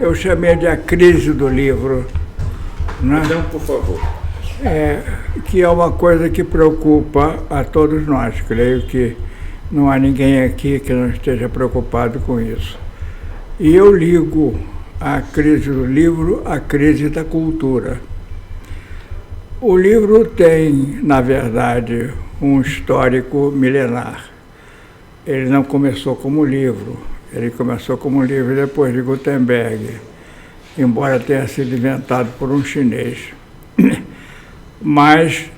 eu chamei de a crise do livro, né? Então, por favor. Que é uma coisa que preocupa a todos nós. Creio que não há ninguém aqui que não esteja preocupado com isso. E eu ligo a crise do livro à crise da cultura. O livro tem, na verdade, um histórico milenar. Ele não começou como livro, ele começou como livro depois de Gutenberg, embora tenha sido inventado por um chinês. Mas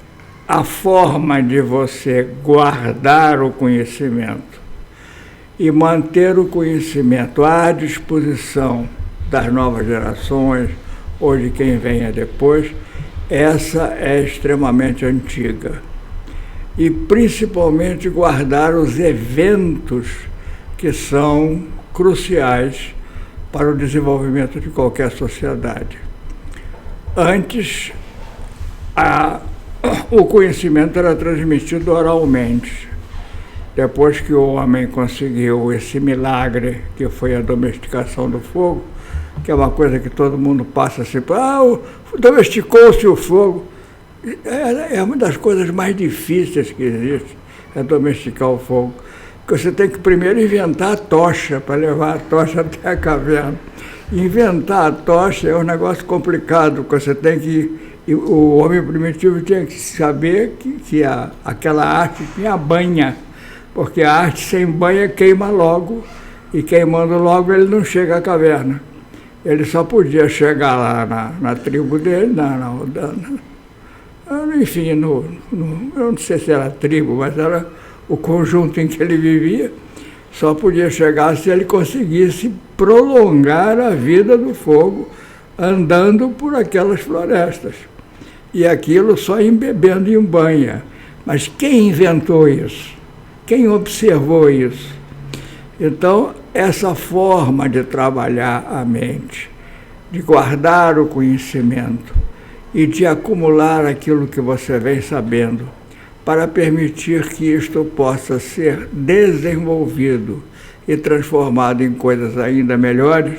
a forma de você guardar o conhecimento e manter o conhecimento à disposição das novas gerações ou de quem venha depois, essa é extremamente antiga. E principalmente guardar os eventos que são cruciais para o desenvolvimento de qualquer sociedade. Antes, o conhecimento era transmitido oralmente. Depois que o homem conseguiu esse milagre, que foi a domesticação do fogo, que é uma coisa que todo mundo passa assim, domesticou-se o fogo. É uma das coisas mais difíceis que existe, é domesticar o fogo. Porque você tem que primeiro inventar a tocha, para levar a tocha até a caverna. Inventar a tocha é um negócio complicado, porque você tem que... O homem primitivo tinha que saber que aquela arte tinha banha, porque a arte sem banha queima logo, e queimando logo ele não chega à caverna. Ele só podia chegar lá na tribo dele, enfim, eu não sei se era tribo, mas era o conjunto em que ele vivia, só podia chegar se ele conseguisse prolongar a vida do fogo andando por aquelas florestas. E aquilo só embebendo em banha. Mas quem inventou isso? Quem observou isso? Então, essa forma de trabalhar a mente, de guardar o conhecimento e de acumular aquilo que você vem sabendo, para permitir que isto possa ser desenvolvido e transformado em coisas ainda melhores,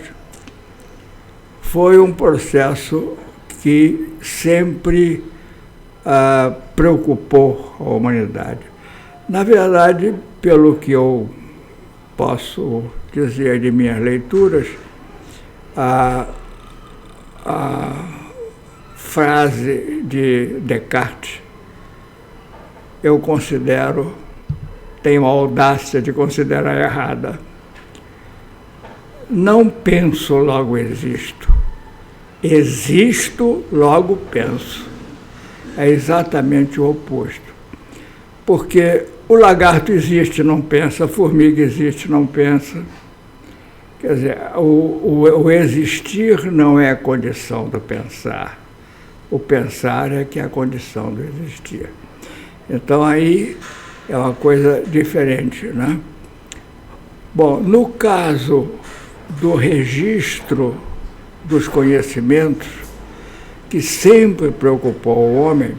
foi um processo que sempre preocupou a humanidade. Na verdade, pelo que eu posso dizer de minhas leituras, a frase de Descartes, eu considero, tenho a audácia de considerar errada. Não penso, logo existo. Existo, logo penso. É exatamente o oposto. Porque o lagarto existe, não pensa, a formiga existe, não pensa. Quer dizer, o existir não é a condição do pensar. O pensar é que é a condição do existir. Então, aí é uma coisa diferente, né? Bom, no caso do registro dos conhecimentos, que sempre preocupou o homem,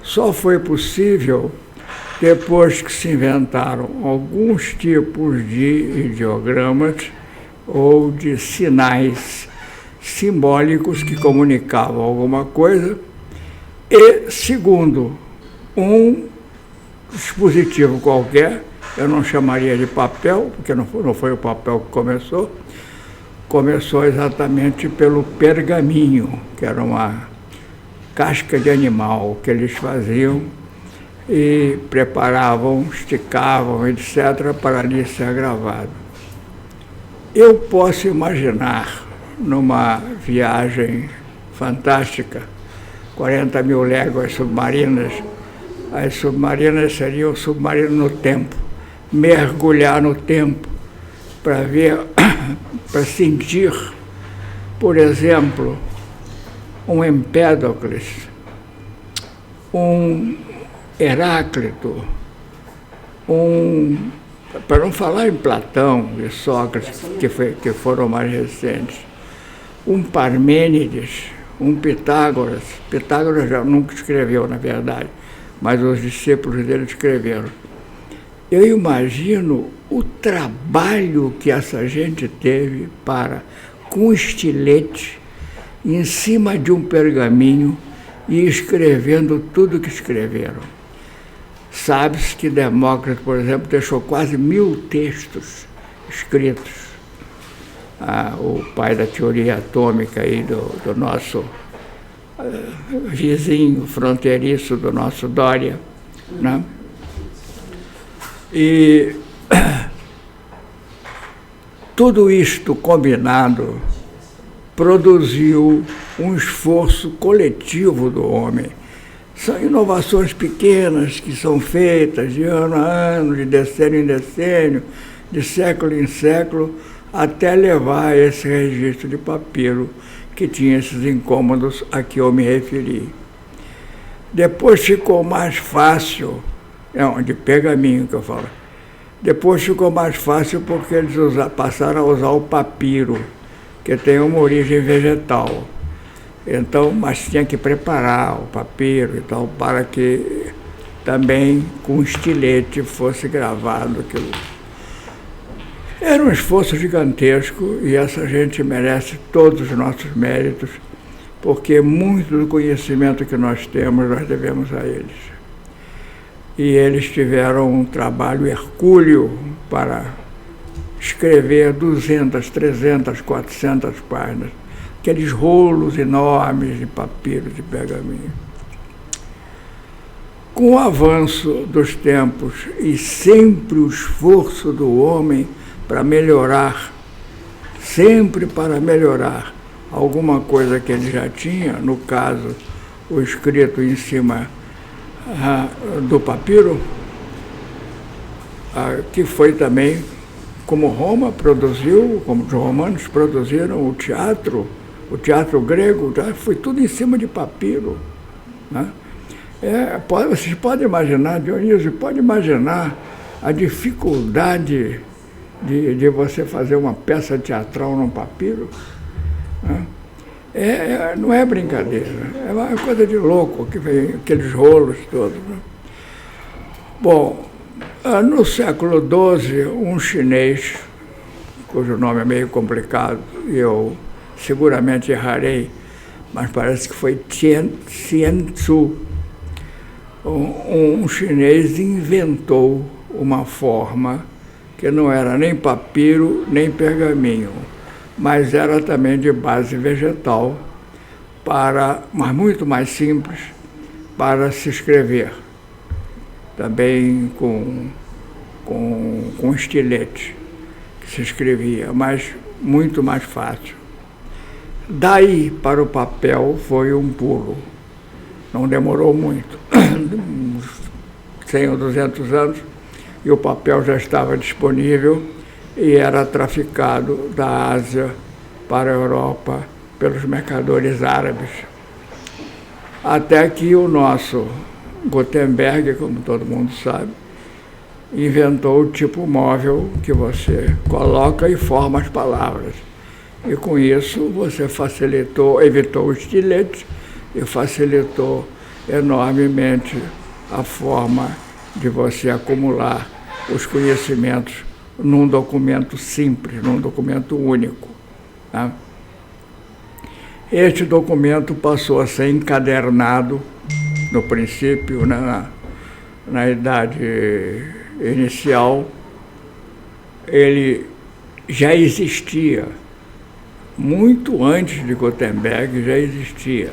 só foi possível depois que se inventaram alguns tipos de ideogramas ou de sinais simbólicos que comunicavam alguma coisa, e, segundo, um dispositivo qualquer, eu não chamaria de papel, porque não foi o papel que começou exatamente pelo pergaminho, que era uma casca de animal que eles faziam e preparavam, esticavam, etc., para ali ser gravado. Eu posso imaginar, numa viagem fantástica, 40 mil léguas submarinas, as submarinas seriam o submarino no tempo, mergulhar no tempo para ver, para sentir, por exemplo, um Empédocles, um Heráclito, para não falar em Platão e Sócrates, que foram mais recentes, um Parmênides, um Pitágoras. Pitágoras já nunca escreveu, na verdade, mas os discípulos dele escreveram. Eu imagino o trabalho que essa gente teve para com estilete em cima de um pergaminho e escrevendo tudo que escreveram. Sabe-se que Demócrito, por exemplo, deixou quase 1000 textos escritos. O pai da teoria atômica aí do nosso vizinho fronteiriço, do nosso Dória, né? E tudo isto combinado produziu um esforço coletivo do homem. São inovações pequenas que são feitas de ano a ano, de decênio em decênio, de século em século, até levar a esse registro de papiro que tinha esses incômodos a que eu me referi. Depois ficou mais fácil, de pergaminho que eu falo, depois ficou mais fácil porque eles passaram a usar o papiro, que tem uma origem vegetal. Então, mas tinha que preparar o papiro e tal, para que também com estilete fosse gravado aquilo. Era um esforço gigantesco e essa gente merece todos os nossos méritos, porque muito do conhecimento que nós temos, nós devemos a eles. E eles tiveram um trabalho hercúleo para escrever 200, 300, 400 páginas, aqueles rolos enormes de papiro, de pergaminho. Com o avanço dos tempos e sempre o esforço do homem para melhorar, sempre para melhorar alguma coisa que ele já tinha, no caso, o escrito em cima do papiro, que foi também como Roma produziu, como os romanos produziram o teatro grego, foi tudo em cima de papiro, né? Vocês podem imaginar, Dionísio, pode imaginar a dificuldade de você fazer uma peça teatral num papiro, né? Não é brincadeira, é uma coisa de louco, que vem aqueles rolos todos, né? Bom, no século XII, um chinês, cujo nome é meio complicado, e eu seguramente errarei, mas parece que foi Xian Tzu, um chinês inventou uma forma que não era nem papiro, nem pergaminho, mas era também de base vegetal, mas muito mais simples, para se escrever. Também com estilete que se escrevia, mas muito mais fácil. Daí para o papel foi um pulo. Não demorou muito, uns 100 ou 200 anos, e o papel já estava disponível e era traficado da Ásia para a Europa pelos mercadores árabes. Até que o nosso Gutenberg, como todo mundo sabe, inventou o tipo móvel que você coloca e forma as palavras. E com isso você evitou o estilete e facilitou enormemente a forma de você acumular os conhecimentos num documento simples, num documento único, né? Este documento passou a ser encadernado no princípio, na idade inicial. Ele já existia, muito antes de Gutenberg já existia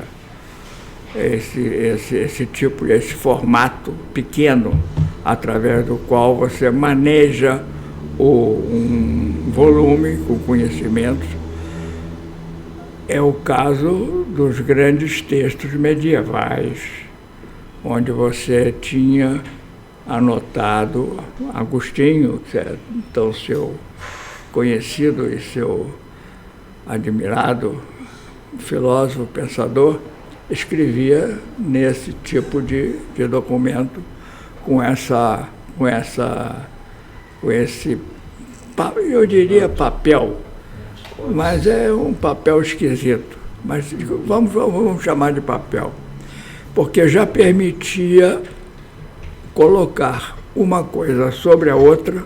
esse tipo, esse formato pequeno, através do qual você maneja um volume com conhecimentos. É o caso dos grandes textos medievais, onde você tinha anotado Agostinho, que é então seu conhecido e seu admirado filósofo, pensador, escrevia nesse tipo de documento, com esse, eu diria papel, mas é um papel esquisito, mas vamos chamar de papel, porque já permitia colocar uma coisa sobre a outra,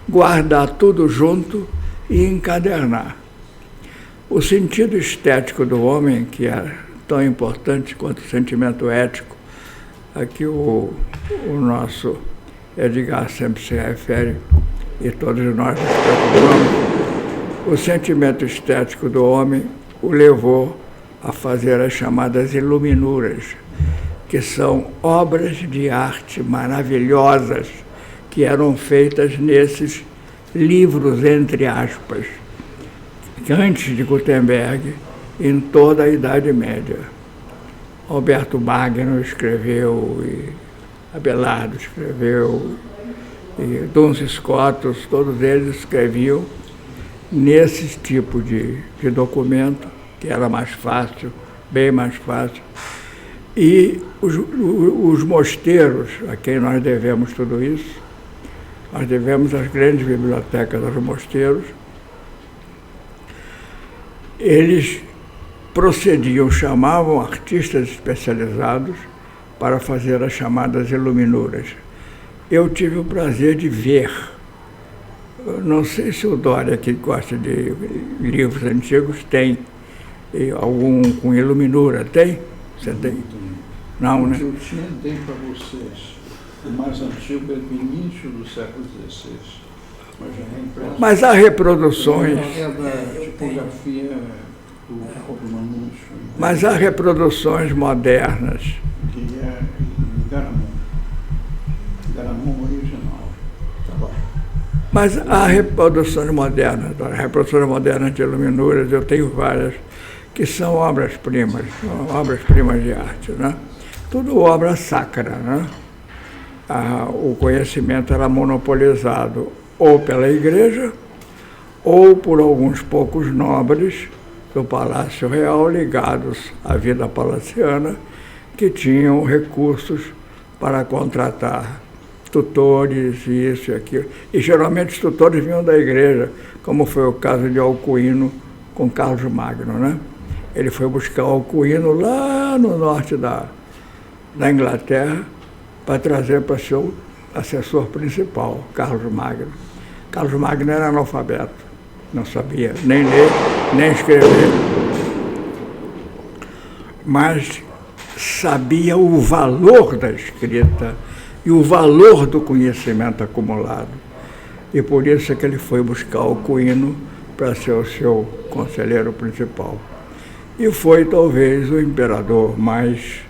guardar tudo junto e encadernar. O sentido estético do homem, que é tão importante quanto o sentimento ético, a que o nosso Edgar sempre se refere, e todos nós nos preocupamos, o sentimento estético do homem o levou a fazer as chamadas iluminuras, que são obras de arte maravilhosas que eram feitas nesses livros, entre aspas, que antes de Gutenberg, em toda a Idade Média. Alberto Magno escreveu, e Abelardo escreveu, e Duns Scotus, todos eles escreviam nesse tipo de documento, que era mais fácil, bem mais fácil. E os mosteiros, a quem nós devemos tudo isso, nós devemos às grandes bibliotecas dos mosteiros, eles procediam, chamavam artistas especializados para fazer as chamadas iluminuras. Eu tive o prazer de ver, não sei se o Dória, que gosta de livros antigos, tem algum com iluminura, tem? Você tem? Não, né? Eu tem para vocês. O mais antigo é do início do século XVI. Mas há reproduções. É da tipografia do Manúcio. Mas há reproduções modernas. Que é em Garamond. Garamond original. Tá bom. Mas há reproduções modernas. Reproduções modernas de iluminuras, eu tenho várias, que são obras-primas de arte, né? Tudo obra sacra, né? O conhecimento era monopolizado ou pela igreja ou por alguns poucos nobres do Palácio Real ligados à vida palaciana que tinham recursos para contratar tutores, isso e aquilo. E geralmente os tutores vinham da igreja, como foi o caso de Alcuino com Carlos Magno, né? Ele foi buscar Alcuino lá no norte da Inglaterra para trazer para seu assessor principal, Carlos Magno. Carlos Magno era analfabeto, não sabia nem ler, nem escrever, mas sabia o valor da escrita e o valor do conhecimento acumulado. E por isso é que ele foi buscar Alcuino para ser o seu conselheiro principal. E foi talvez o imperador mais,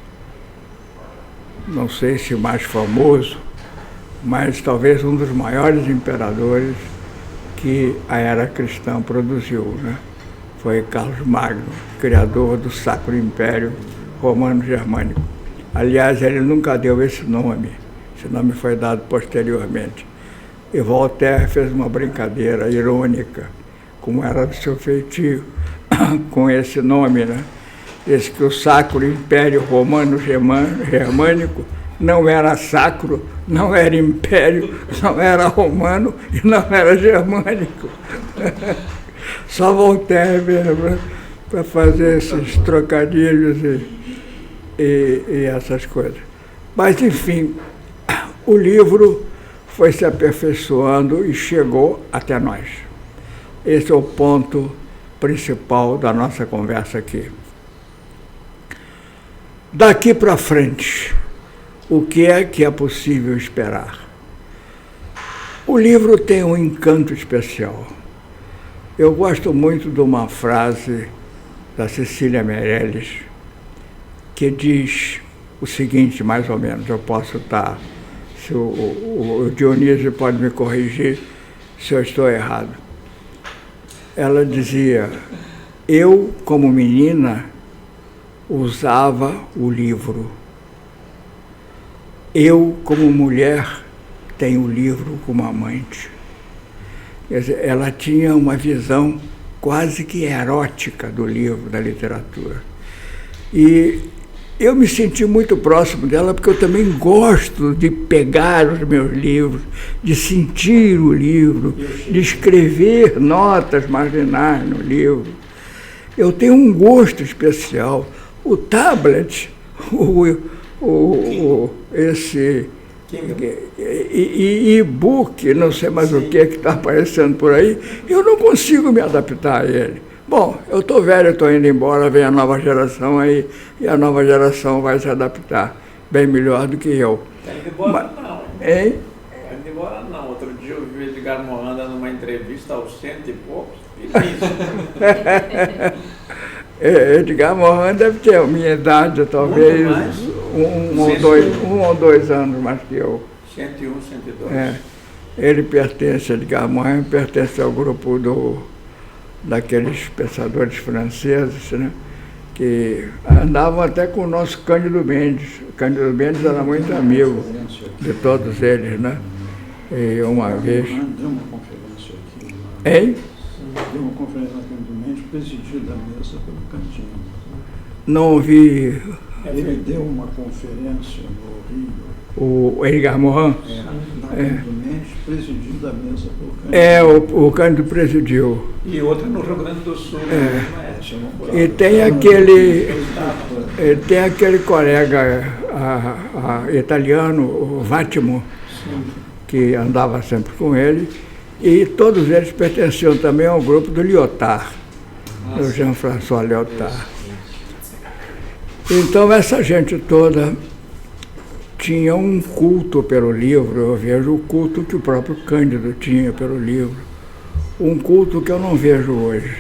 não sei se mais famoso, mas talvez um dos maiores imperadores que a era cristã produziu, né? Foi Carlos Magno, criador do Sacro Império Romano-Germânico. Aliás, ele nunca deu esse nome foi dado posteriormente. E Voltaire fez uma brincadeira irônica, como era do seu feitio, com esse nome, né? Esse que o Sacro Império Romano-Germânico não era sacro, não era império, não era romano e não era germânico. Só Voltaire mesmo para fazer esses trocadilhos e essas coisas. Mas, enfim, o livro foi se aperfeiçoando e chegou até nós. Esse é o ponto principal da nossa conversa aqui. Daqui para frente, o que é possível esperar? O livro tem um encanto especial. Eu gosto muito de uma frase da Cecília Meirelles, que diz o seguinte, mais ou menos, eu posso estar, se o Dionísio pode me corrigir se eu estou errado. Ela dizia, eu, como menina, usava o livro. Eu, como mulher, tenho o livro como amante. Quer dizer, ela tinha uma visão quase que erótica do livro, da literatura. E eu me senti muito próximo dela, porque eu também gosto de pegar os meus livros, de sentir o livro, de escrever notas marginais no livro. Eu tenho um gosto especial. O tablet, esse e-book, não sei mais o que está aparecendo por aí, eu não consigo me adaptar a ele. Bom, eu estou velho, estou indo embora, vem a nova geração aí, e a nova geração vai se adaptar bem melhor do que eu. Indo embora não. Hein? Indo embora não. Outro dia eu vi o Edgar Morin numa entrevista aos 100 e poucos. Edgar Morin deve ter a minha idade, talvez um ou dois anos mais que eu. 101, 102. Edgar Morin pertence ao grupo daqueles pensadores franceses, né, que andavam até com o nosso Cândido Mendes. O Cândido Mendes era muito amigo de todos eles, né? E uma vez... Deu uma conferência aqui. Hein? Deu uma conferência aqui no Mendes, presidido da mesa pelo Cantinho. Não ouvi... Ele deu uma conferência no Rio. O Edgar Morin? Cândido Mendes, presidido da mesa pelo Cantinho. O Cândido presidiu. E outra no Rio Grande do Sul. E tem aquele colega italiano, o Vattimo, que andava sempre com ele, e todos eles pertenciam também ao grupo do Lyotard, do Jean-François Lyotard. Então essa gente toda tinha um culto pelo livro. Eu vejo o culto que o próprio Cândido tinha pelo livro, um culto que eu não vejo hoje.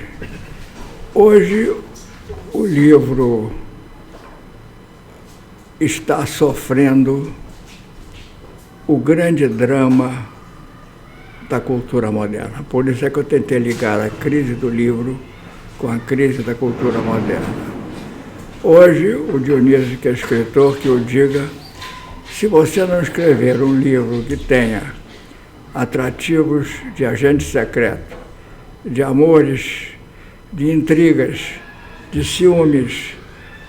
Hoje o livro está sofrendo o grande drama da cultura moderna. Por isso é que eu tentei ligar a crise do livro com a crise da cultura moderna. Hoje, o Dionísio, que é escritor, que o diga, se você não escrever um livro que tenha atrativos de agente secreto, de amores, de intrigas, de ciúmes,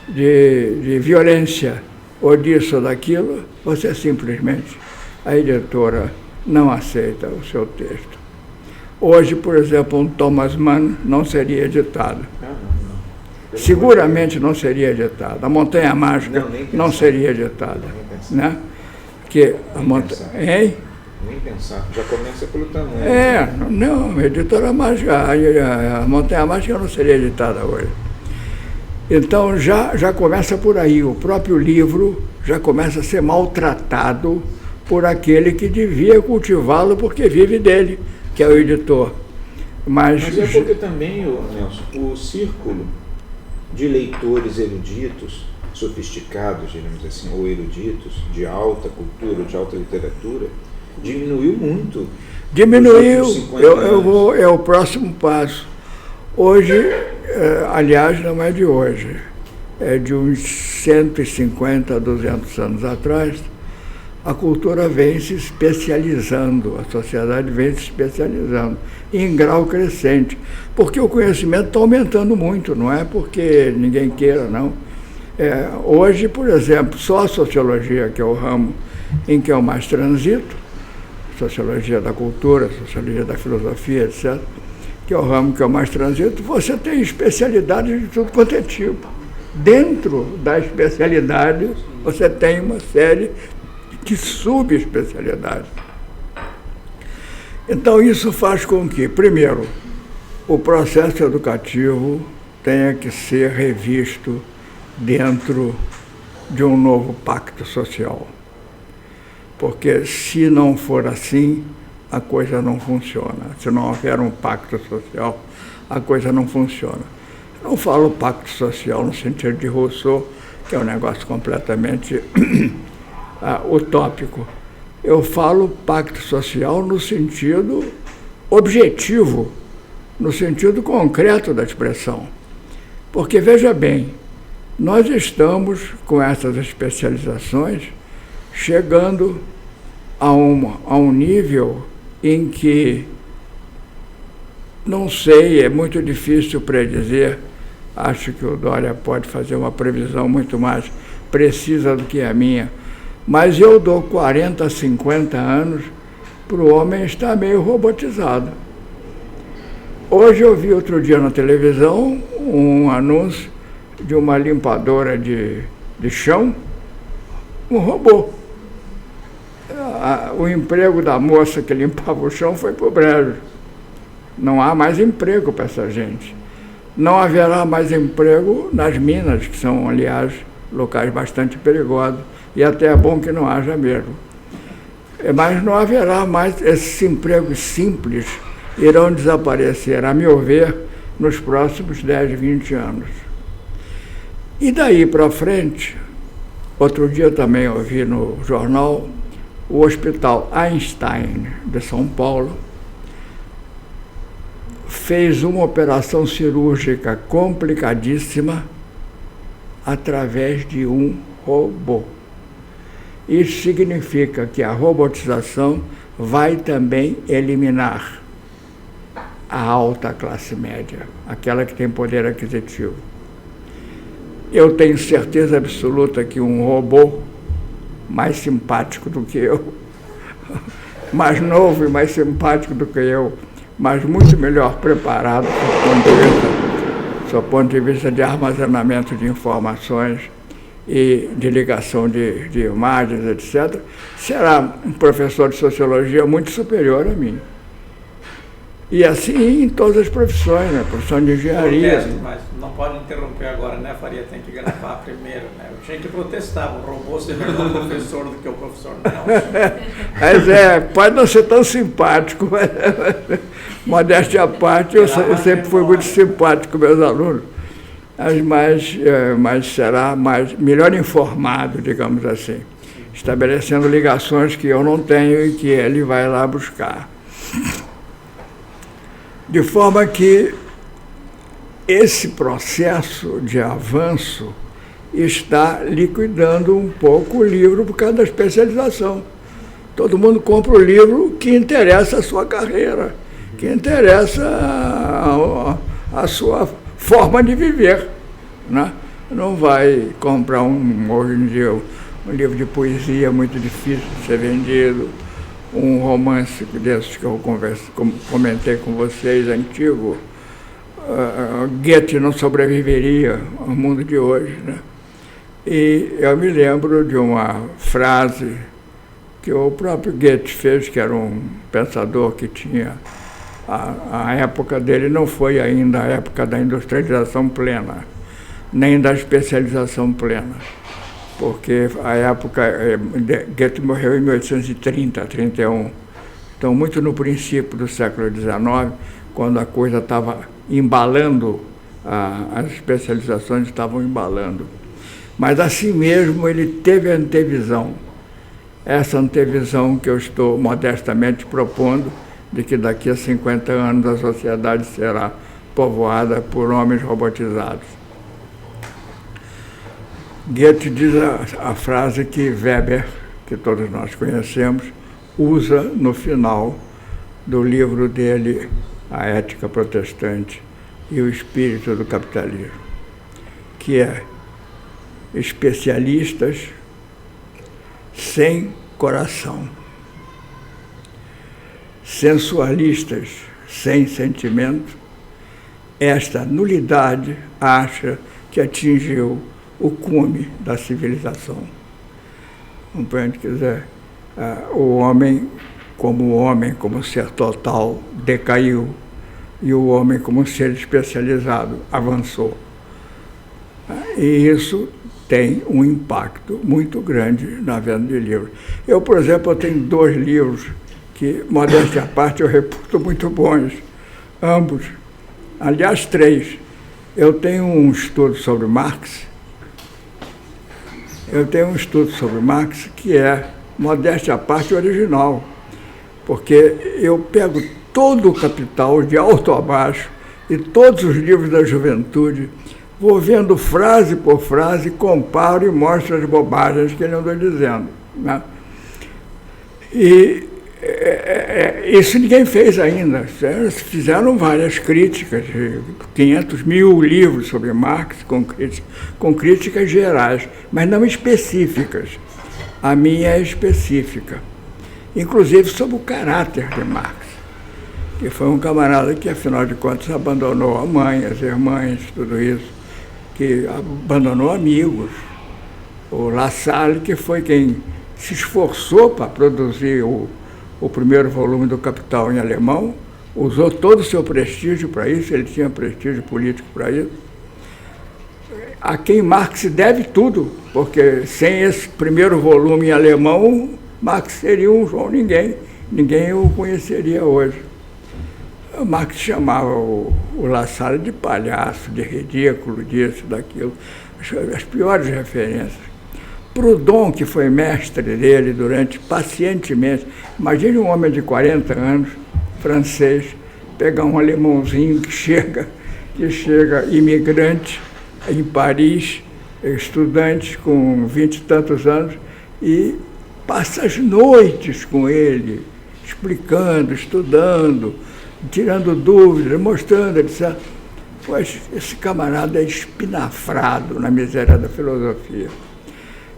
de violência, ou disso ou daquilo, você simplesmente, a editora não aceita o seu texto. Hoje, por exemplo, um Thomas Mann não seria editado. Seguramente não seria editada. A Montanha Mágica não seria editada. Né? Porque a Montanha... Hein? Nem pensar, já começa pelo tamanho. Não, a editora mágica, a Montanha Mágica não seria editada hoje. Então já começa por aí, o próprio livro já começa a ser maltratado por aquele que devia cultivá-lo porque vive dele, que é o editor. Mas é porque também, Nelson, o círculo de leitores eruditos, sofisticados, digamos assim, ou eruditos, de alta cultura, de alta literatura, diminuiu muito. Diminuiu, é o próximo passo. Hoje, aliás, não é de hoje, é de uns 150 a 200 anos atrás, a cultura vem se especializando, a sociedade vem se especializando em grau crescente, porque o conhecimento está aumentando muito, não é porque ninguém queira, não. Hoje, por exemplo, só a sociologia, que é o ramo em que eu mais transito, sociologia da cultura, sociologia da filosofia, etc., que é o ramo que eu mais transito, você tem especialidades de tudo quanto é tipo. Dentro da especialidade, você tem uma série de subespecialidades. Então, isso faz com que, primeiro, o processo educativo tenha que ser revisto dentro de um novo pacto social. Porque, se não for assim, a coisa não funciona. Se não houver um pacto social, a coisa não funciona. Eu não falo pacto social no sentido de Rousseau, que é um negócio completamente utópico. Eu falo pacto social no sentido objetivo, no sentido concreto da expressão. Porque, veja bem, nós estamos, com essas especializações, chegando a um nível em que, não sei, é muito difícil predizer, acho que o Dória pode fazer uma previsão muito mais precisa do que a minha, mas eu dou 40, 50 anos para o homem estar meio robotizado. Hoje eu vi outro dia na televisão um anúncio de uma limpadora de chão, um robô. O emprego da moça que limpava o chão foi para o brejo. Não há mais emprego para essa gente. não haverá mais emprego nas minas, que são, aliás, locais bastante perigosos, e até é bom que não haja mesmo. Mas não haverá mais esses empregos simples, irão desaparecer, a meu ver, nos próximos 10, 20 anos. E daí para frente, outro dia também eu vi no jornal, o Hospital Einstein de São Paulo fez uma operação cirúrgica complicadíssima através de um robô. Isso significa que a robotização vai também eliminar a alta classe média, aquela que tem poder aquisitivo. Eu tenho certeza absoluta que um robô mais simpático do que eu, mais novo e mais simpático do que eu, mas muito melhor preparado do ponto de vista de armazenamento de informações e de ligação de imagens, etc., será um professor de sociologia muito superior a mim. E assim em todas as profissões, né? Profissão de engenharia. Protesto, mas não pode interromper agora, né, Faria? Tem que gravar primeiro, né? Eu tinha que protestar, o robô ser melhor professor do que o professor Nelson. Mas pode não ser tão simpático, mas, modéstia à parte, eu sempre fui muito simpático com meus alunos, mas será melhor informado, digamos assim, estabelecendo ligações que eu não tenho e que ele vai lá buscar. De forma que esse processo de avanço está liquidando um pouco o livro por causa da especialização. Todo mundo compra o livro que interessa a sua carreira, que interessa a sua forma de viver, né? Não vai comprar hoje em dia, um livro de poesia muito difícil de ser vendido, um romance desses que eu comentei com vocês, antigo. Goethe não sobreviveria ao mundo de hoje, né? E eu me lembro de uma frase que o próprio Goethe fez, que era um pensador que tinha... A época dele não foi ainda a época da industrialização plena, nem da especialização plena, porque a época... Goethe morreu em 1830, 31. Então, muito no princípio do século XIX, quando a coisa estava embalando, as especializações estavam embalando. Mas, assim mesmo, ele teve a antevisão. Essa antevisão que eu estou modestamente propondo, de que daqui a 50 anos a sociedade será povoada por homens robotizados. Goethe diz a frase que Weber, que todos nós conhecemos, usa no final do livro dele, A Ética Protestante e o Espírito do Capitalismo, que é: especialistas sem coração, sensualistas sem sentimento, esta nulidade acha que atingiu o cume da civilização. Compreende? Quer dizer, o homem, como ser total, decaiu, e o homem, como ser especializado, avançou. E isso tem um impacto muito grande na venda de livros. Eu, por exemplo, tenho 2 livros que, modéstia à parte, eu reputo muito bons, ambos. Aliás, 3. Eu tenho um estudo sobre Marx, que é, modéstia à parte, original, porque eu pego todo o Capital, de alto a baixo, e todos os livros da juventude, vou vendo frase por frase, comparo e mostro as bobagens que ele andou dizendo, né? E isso ninguém fez ainda. Fizeram várias críticas, 500 mil livros sobre Marx, com críticas gerais, mas não específicas. A minha é específica, inclusive sobre o caráter de Marx, que foi um camarada que, afinal de contas, abandonou a mãe, as irmãs, tudo isso, que abandonou amigos. O La Salle, que foi quem se esforçou para produzir o primeiro volume do Capital em alemão, usou todo o seu prestígio para isso, ele tinha prestígio político para isso, a quem Marx deve tudo, porque sem esse primeiro volume em alemão, Marx seria um João Ninguém, ninguém o conheceria hoje. Marx chamava o La Salle de palhaço, de ridículo, disso, daquilo, as piores referências. Proudhon, que foi mestre dele pacientemente, imagine um homem de 40 anos, francês, pegar um alemãozinho que chega imigrante em Paris, estudante com 20 e tantos anos, e passa as noites com ele, explicando, estudando, tirando dúvidas, mostrando, etc. Pois esse camarada é espinafrado na miséria da filosofia.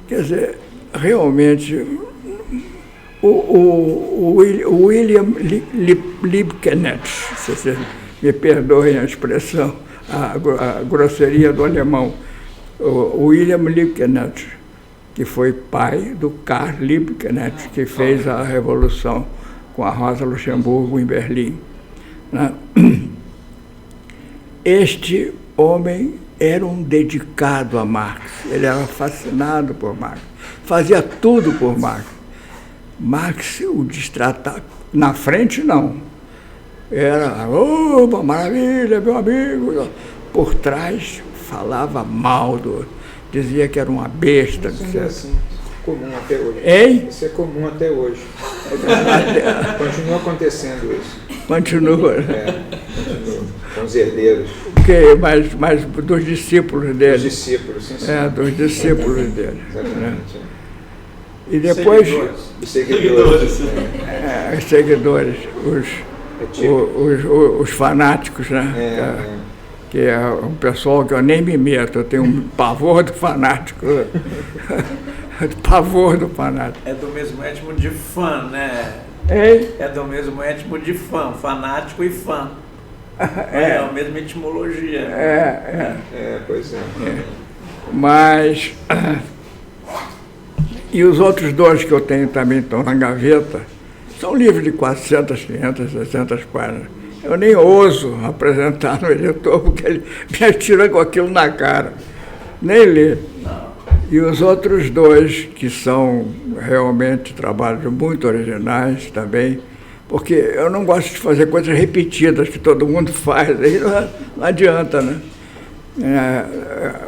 Quer dizer, realmente, o William Liebknecht, se vocês me perdoem a expressão, a grosseria do alemão, o William Liebknecht, que foi pai do Karl Liebknecht, que fez a Revolução com a Rosa Luxemburgo em Berlim. Este homem era um dedicado a Marx, ele era fascinado por Marx, fazia tudo por Marx. Marx o destratava, na frente não, era, opa, maravilha, meu amigo, por trás falava mal dizia que era uma besta, isso é assim, comum até hoje. Hein? Isso é comum até hoje. Continua acontecendo isso. Continua. Continua. Com os herdeiros. Mas dos discípulos dele. Dos discípulos, sim, sim. Dos discípulos dele. Exatamente. E depois... Os seguidores. Os seguidores, os fanáticos, né? Que é um pessoal que eu nem me meto, eu tenho um pavor do fanático. Pavor do fanático. É do mesmo étimo de fã, né? Ei? É do mesmo étimo de fã, fanático e fã. É a mesma etimologia. Pois é. Mas... E os outros dois que eu tenho também estão na gaveta, são livros de 400, 500, 600 páginas. Eu nem ouso apresentar no editor, porque ele me atira com aquilo na cara. Nem lê. E os outros dois, que são realmente trabalhos muito originais também, porque eu não gosto de fazer coisas repetidas que todo mundo faz, aí não adianta, né?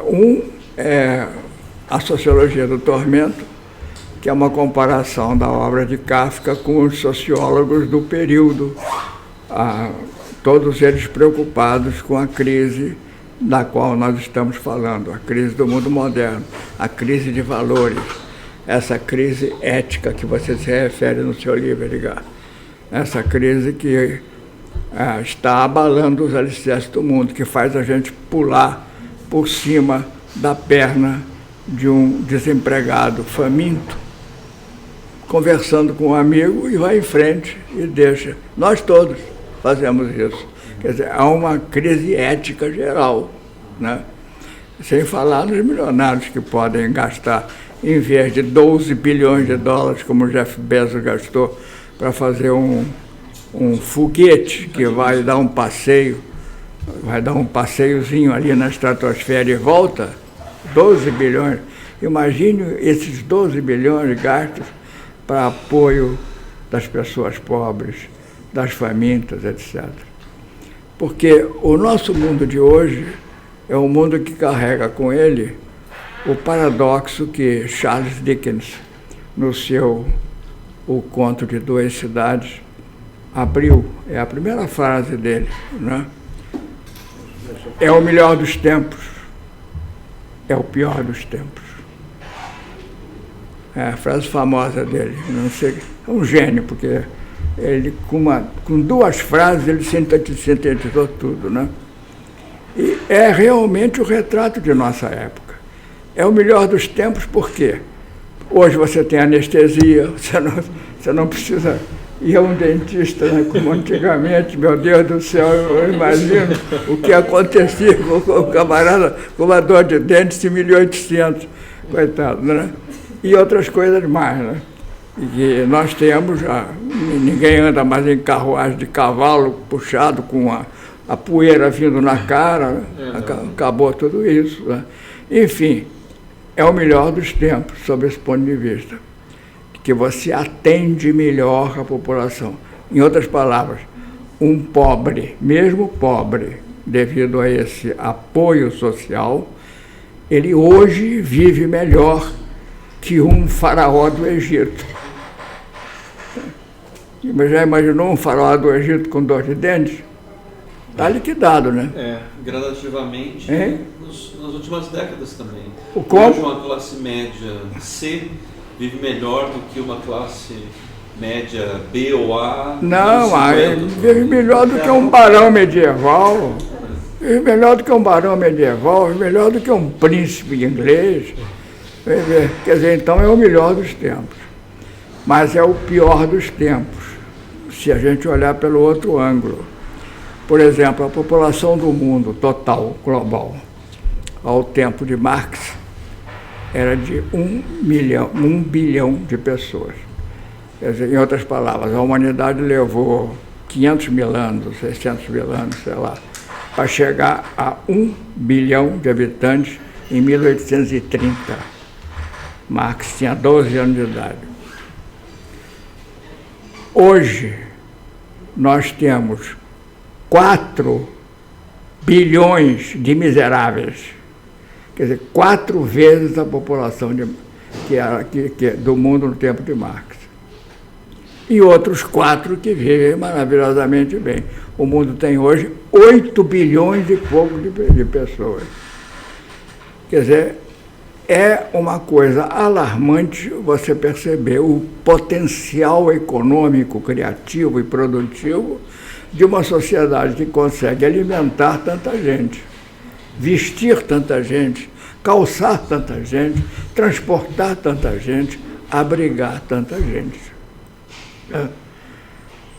Um é A Sociologia do Tormento, que é uma comparação da obra de Kafka com os sociólogos do período, todos eles preocupados com a crise da qual nós estamos falando, a crise do mundo moderno, a crise de valores, essa crise ética que você se refere no seu livro, Edgar, essa crise que está abalando os alicerces do mundo, que faz a gente pular por cima da perna de um desempregado faminto, conversando com um amigo e vai em frente e deixa. Nós todos fazemos isso. Quer dizer, há uma crise ética geral, né? Sem falar nos milionários que podem gastar, em vez de 12 bilhões de dólares, como o Jeff Bezos gastou, para fazer um foguete que vai dar um passeiozinho ali na estratosfera e volta, 12 bilhões. Imagine esses 12 bilhões gastos para apoio das pessoas pobres, das famintas, etc. Porque o nosso mundo de hoje é um mundo que carrega com ele o paradoxo que Charles Dickens, no seu O Conto de Duas Cidades, abriu. É a primeira frase dele, né? É o melhor dos tempos, é o pior dos tempos. É a frase famosa dele, não sei, é um gênio, porque ele, com duas frases, ele sintetizou tudo, né? E é realmente o retrato de nossa época. É o melhor dos tempos, por quê? Hoje você tem anestesia, você não precisa ir a um dentista, né, como antigamente. Meu Deus do céu, eu imagino o que acontecia com o camarada com uma dor de dente de 1800, coitado, né? E outras coisas mais, né? E nós temos, ninguém anda mais em carruagem de cavalo puxado com a poeira vindo na cara, acabou tudo isso. Né? Enfim, é o melhor dos tempos, sob esse ponto de vista, que você atende melhor a população. Em outras palavras, um pobre, mesmo pobre, devido a esse apoio social, ele hoje vive melhor que um faraó do Egito. Mas já imaginou um faraó do Egito com dor de dentes? Está liquidado, né? Gradativamente, nas últimas décadas também. Hoje uma classe média C vive melhor do que uma classe média B ou A. Não, ele vive melhor do que um barão medieval. Vive melhor do que um barão medieval, vive melhor do que um príncipe inglês. Quer dizer, então é o melhor dos tempos. Mas é o pior dos tempos, se a gente olhar pelo outro ângulo. Por exemplo, a população do mundo total, global, ao tempo de Marx, era de 1 bilhão de pessoas. Quer dizer, em outras palavras, a humanidade levou 500 mil anos, 600 mil anos, sei lá, para chegar a 1 bilhão de habitantes em 1830. Marx tinha 12 anos de idade. Hoje, nós temos 4 bilhões de miseráveis. Quer dizer, 4 vezes a população do mundo no tempo de Marx. E outros 4 que vivem maravilhosamente bem. O mundo tem hoje 8 bilhões e pouco de pessoas. Quer dizer, é uma coisa alarmante você perceber o potencial econômico, criativo e produtivo de uma sociedade que consegue alimentar tanta gente, vestir tanta gente, calçar tanta gente, transportar tanta gente, abrigar tanta gente.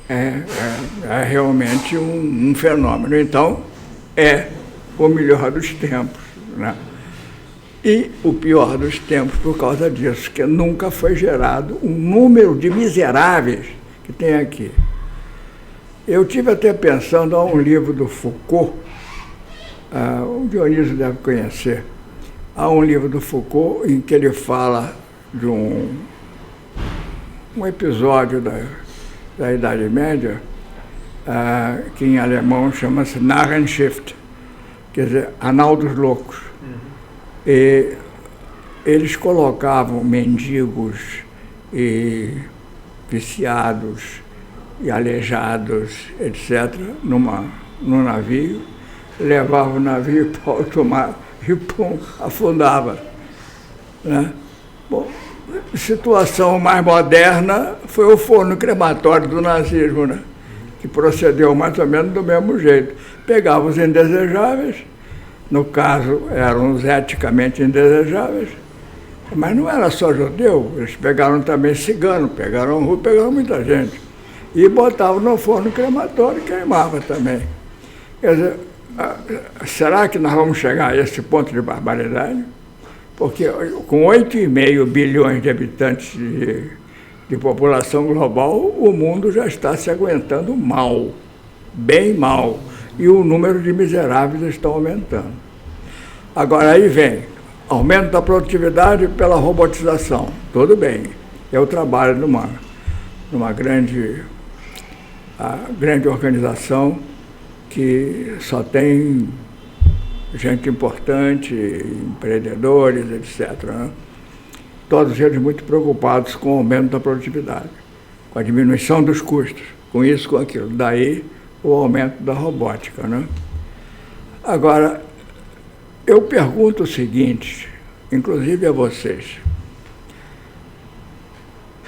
É realmente um fenômeno. Então, é o melhor dos tempos, né? E o pior dos tempos por causa disso, que nunca foi gerado um número de miseráveis que tem aqui. Eu tive até pensando, há um livro do Foucault, o Dionísio deve conhecer, há um livro do Foucault em que ele fala de um episódio da Idade Média, que em alemão chama-se Narrenschiff, quer dizer, Anal dos Loucos. E eles colocavam mendigos e viciados e aleijados, etc., num navio, levavam o navio para alto mar e pum, afundava. Né? Bom, situação mais moderna foi o forno crematório do nazismo, né? Que procedeu mais ou menos do mesmo jeito. Pegava os indesejáveis, no caso eram os eticamente indesejáveis, mas não era só judeu, eles pegaram também cigano, pegaram rua, pegaram muita gente. E botavam no forno crematório e queimava também. Quer dizer, será que nós vamos chegar a esse ponto de barbaridade? Porque com 8,5 bilhões de habitantes de população global, o mundo já está se aguentando mal, bem mal, e o número de miseráveis está aumentando. Agora aí vem, aumento da produtividade pela robotização, tudo bem, é o trabalho numa grande organização que só tem gente importante, empreendedores, etc., né? Todos eles muito preocupados com o aumento da produtividade, com a diminuição dos custos, com isso, com aquilo. Daí o aumento da robótica, né? Agora, eu pergunto o seguinte, inclusive a vocês: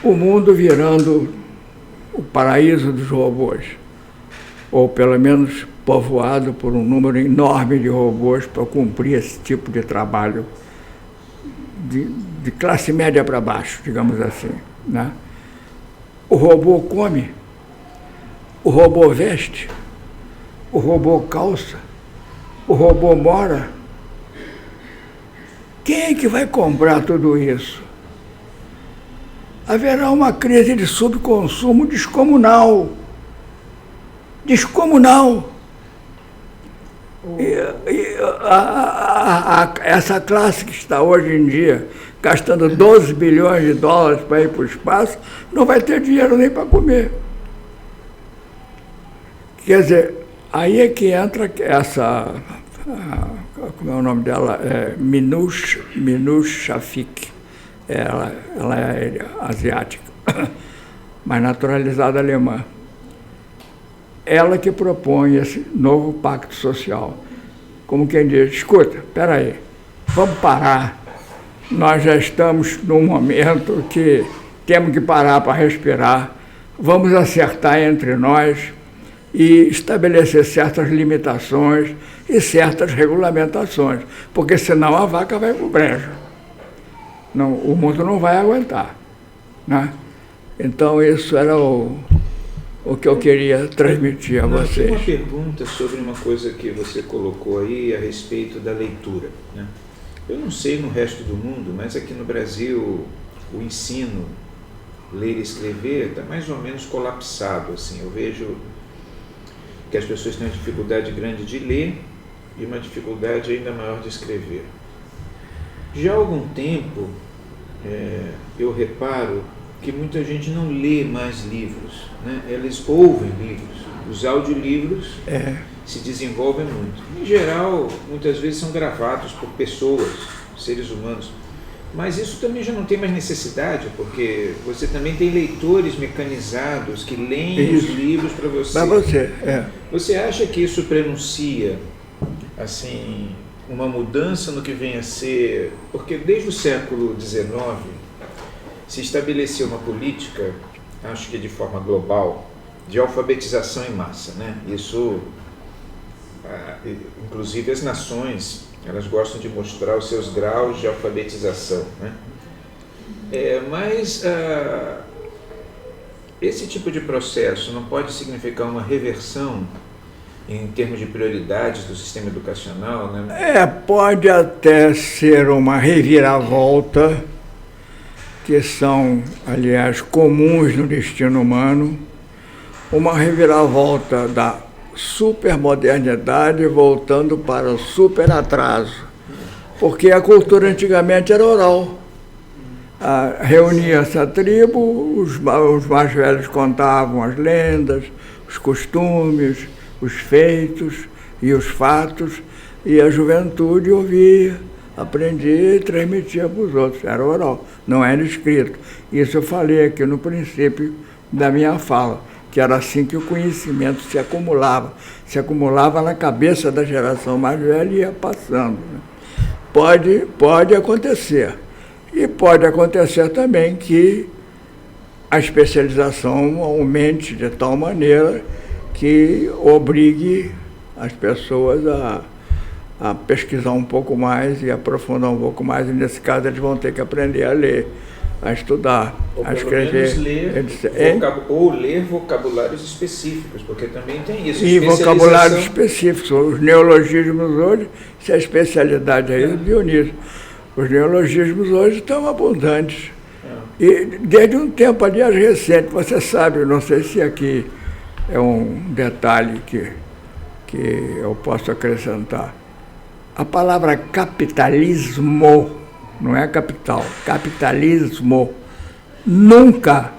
o mundo virando o paraíso dos robôs, ou pelo menos povoado por um número enorme de robôs para cumprir esse tipo de trabalho de classe média para baixo, digamos assim, né? O robô come, o robô veste, o robô calça, o robô mora. Quem é que vai comprar tudo isso? haverá uma crise de subconsumo descomunal. Descomunal. Essa classe que está hoje em dia gastando 12 bilhões de dólares para ir para o espaço, não vai ter dinheiro nem para comer. Quer dizer, aí é que entra essa, como é o nome dela? Minouche Shafik. Ela é asiática, mas naturalizada alemã. Ela que propõe esse novo pacto social. Como quem diz, escuta, espera aí, vamos parar. Nós já estamos num momento que temos que parar para respirar. Vamos acertar entre nós e estabelecer certas limitações e certas regulamentações, porque senão a vaca vai para o brejo. Não, o mundo não vai aguentar, né? Então isso era o que eu queria transmitir a vocês. Uma pergunta sobre uma coisa que você colocou aí a respeito da leitura, né? Eu não sei no resto do mundo, mas aqui no Brasil o ensino, ler e escrever, está mais ou menos colapsado. Assim. Eu vejo que as pessoas têm uma dificuldade grande de ler e uma dificuldade ainda maior de escrever. Já há algum tempo, eu reparo que muita gente não lê mais livros, né? Eles ouvem livros. Os audiolivros se desenvolvem muito. Em geral, muitas vezes são gravados por pessoas, seres humanos. Mas isso também já não tem mais necessidade, porque você também tem leitores mecanizados que leem os livros para você. Para você, Você acha que isso prenuncia, assim, uma mudança no que vem a ser... Porque desde o século XIX se estabeleceu uma política, acho que de forma global, de alfabetização em massa, né? Isso, inclusive as nações, elas gostam de mostrar os seus graus de alfabetização, né? Mas esse tipo de processo não pode significar uma reversão em termos de prioridades do sistema educacional, né? Pode até ser uma reviravolta, que são, aliás, comuns no destino humano, uma reviravolta da supermodernidade voltando para o superatraso. Porque a cultura antigamente era oral. Reunia-se a tribo, os mais velhos contavam as lendas, os costumes, os feitos e os fatos, e a juventude ouvia, aprendia e transmitia para os outros. Era oral, não era escrito. Isso eu falei aqui no princípio da minha fala, que era assim que o conhecimento se acumulava na cabeça da geração mais velha e ia passando, né? Pode acontecer. E pode acontecer também que a especialização aumente de tal maneira que obrigue as pessoas a pesquisar um pouco mais e aprofundar um pouco mais, e nesse caso eles vão ter que aprender a ler, a estudar, a escrever. Ler vocabulários específicos, porque também tem isso. E vocabulários específicos. Os neologismos hoje, isso é a especialidade aí do Dionísio. Os neologismos hoje estão abundantes. E desde um tempo, aliás, recente, você sabe, não sei se aqui é um detalhe que eu posso acrescentar. A palavra capitalismo, não é capital, capitalismo, nunca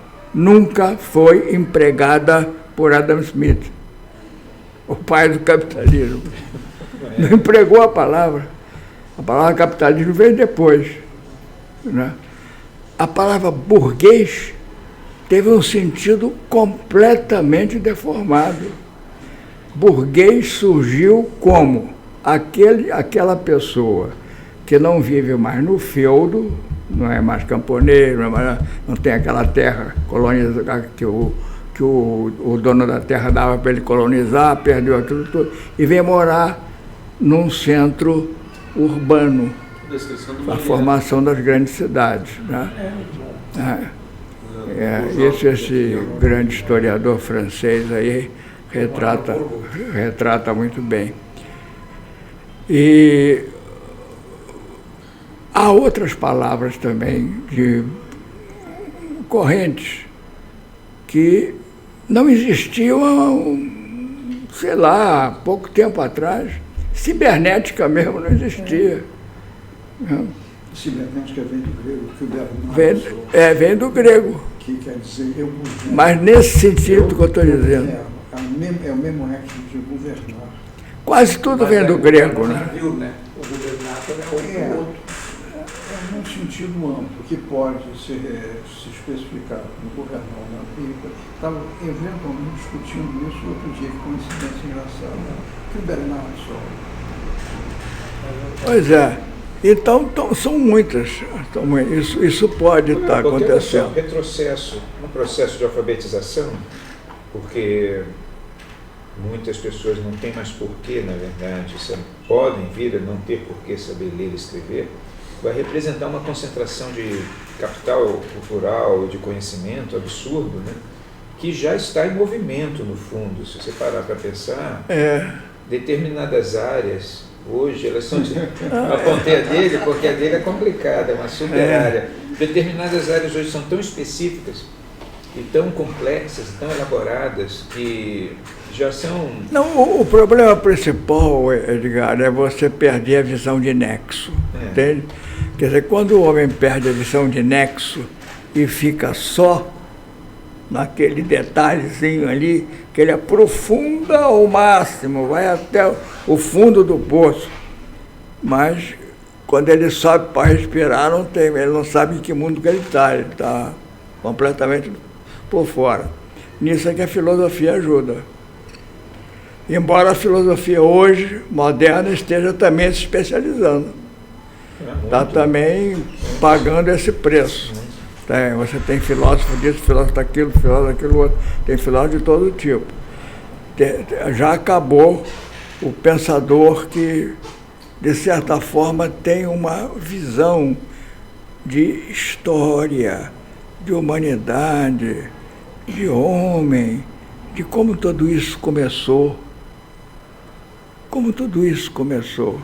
foi empregada por Adam Smith, o pai do capitalismo. Não empregou a palavra. A palavra capitalismo veio depois, né? A palavra burguês teve um sentido completamente deformado. Burguês surgiu como aquela pessoa que não vive mais no feudo, não é mais camponês, não tem aquela terra colonizada que o dono da terra dava para ele colonizar, perdeu aquilo tudo, e vem morar num centro urbano, a formação das grandes cidades, né? Esse grande historiador francês aí retrata muito bem. E há outras palavras também correntes que não existiam, sei lá, há pouco tempo atrás. Cibernética mesmo não existia. Cibernética vem do grego, que o Bernardo Vem do grego. que quer dizer eu governo. Mas nesse sentido que eu estou dizendo. É o mesmo resto de governar. Quase tudo vem do grego, né? Navio, né? O governar é outro. É num sentido amplo, que pode se especificar no governar na Bíblia. Estava eventualmente discutindo isso outro dia, que coincidência engraçada, que o Bernardo só. Pois é. Então são muitas. Isso pode estar acontecendo. Um retrocesso no processo de alfabetização, porque muitas pessoas não têm mais porquê, na verdade, podem vir a não ter porquê saber ler e escrever, vai representar uma concentração de capital cultural e de conhecimento absurdo, né? Que já está em movimento, no fundo. Se você parar para pensar, determinadas áreas, hoje, elas são... apontei a dele, porque a dele é complicada, é uma super área. Determinadas áreas hoje são tão específicas e tão complexas, tão elaboradas, que já são... Não, o problema principal, Edgar, é você perder a visão de nexo, entende? Quer dizer, quando o homem perde a visão de nexo e fica só naquele detalhezinho ali, que ele aprofunda ao máximo, vai até o fundo do poço, mas quando ele sobe para respirar, ele não sabe em que mundo que ele está completamente por fora. Nisso é que a filosofia ajuda. Embora a filosofia hoje, moderna, esteja também se especializando. Está também pagando esse preço. Você tem filósofo disso, filósofo daquilo, filósofo daquilo outro. Tem filósofo de todo tipo. Já acabou o pensador que, de certa forma, tem uma visão de história, de humanidade, de homem, de como tudo isso começou. Como tudo isso começou.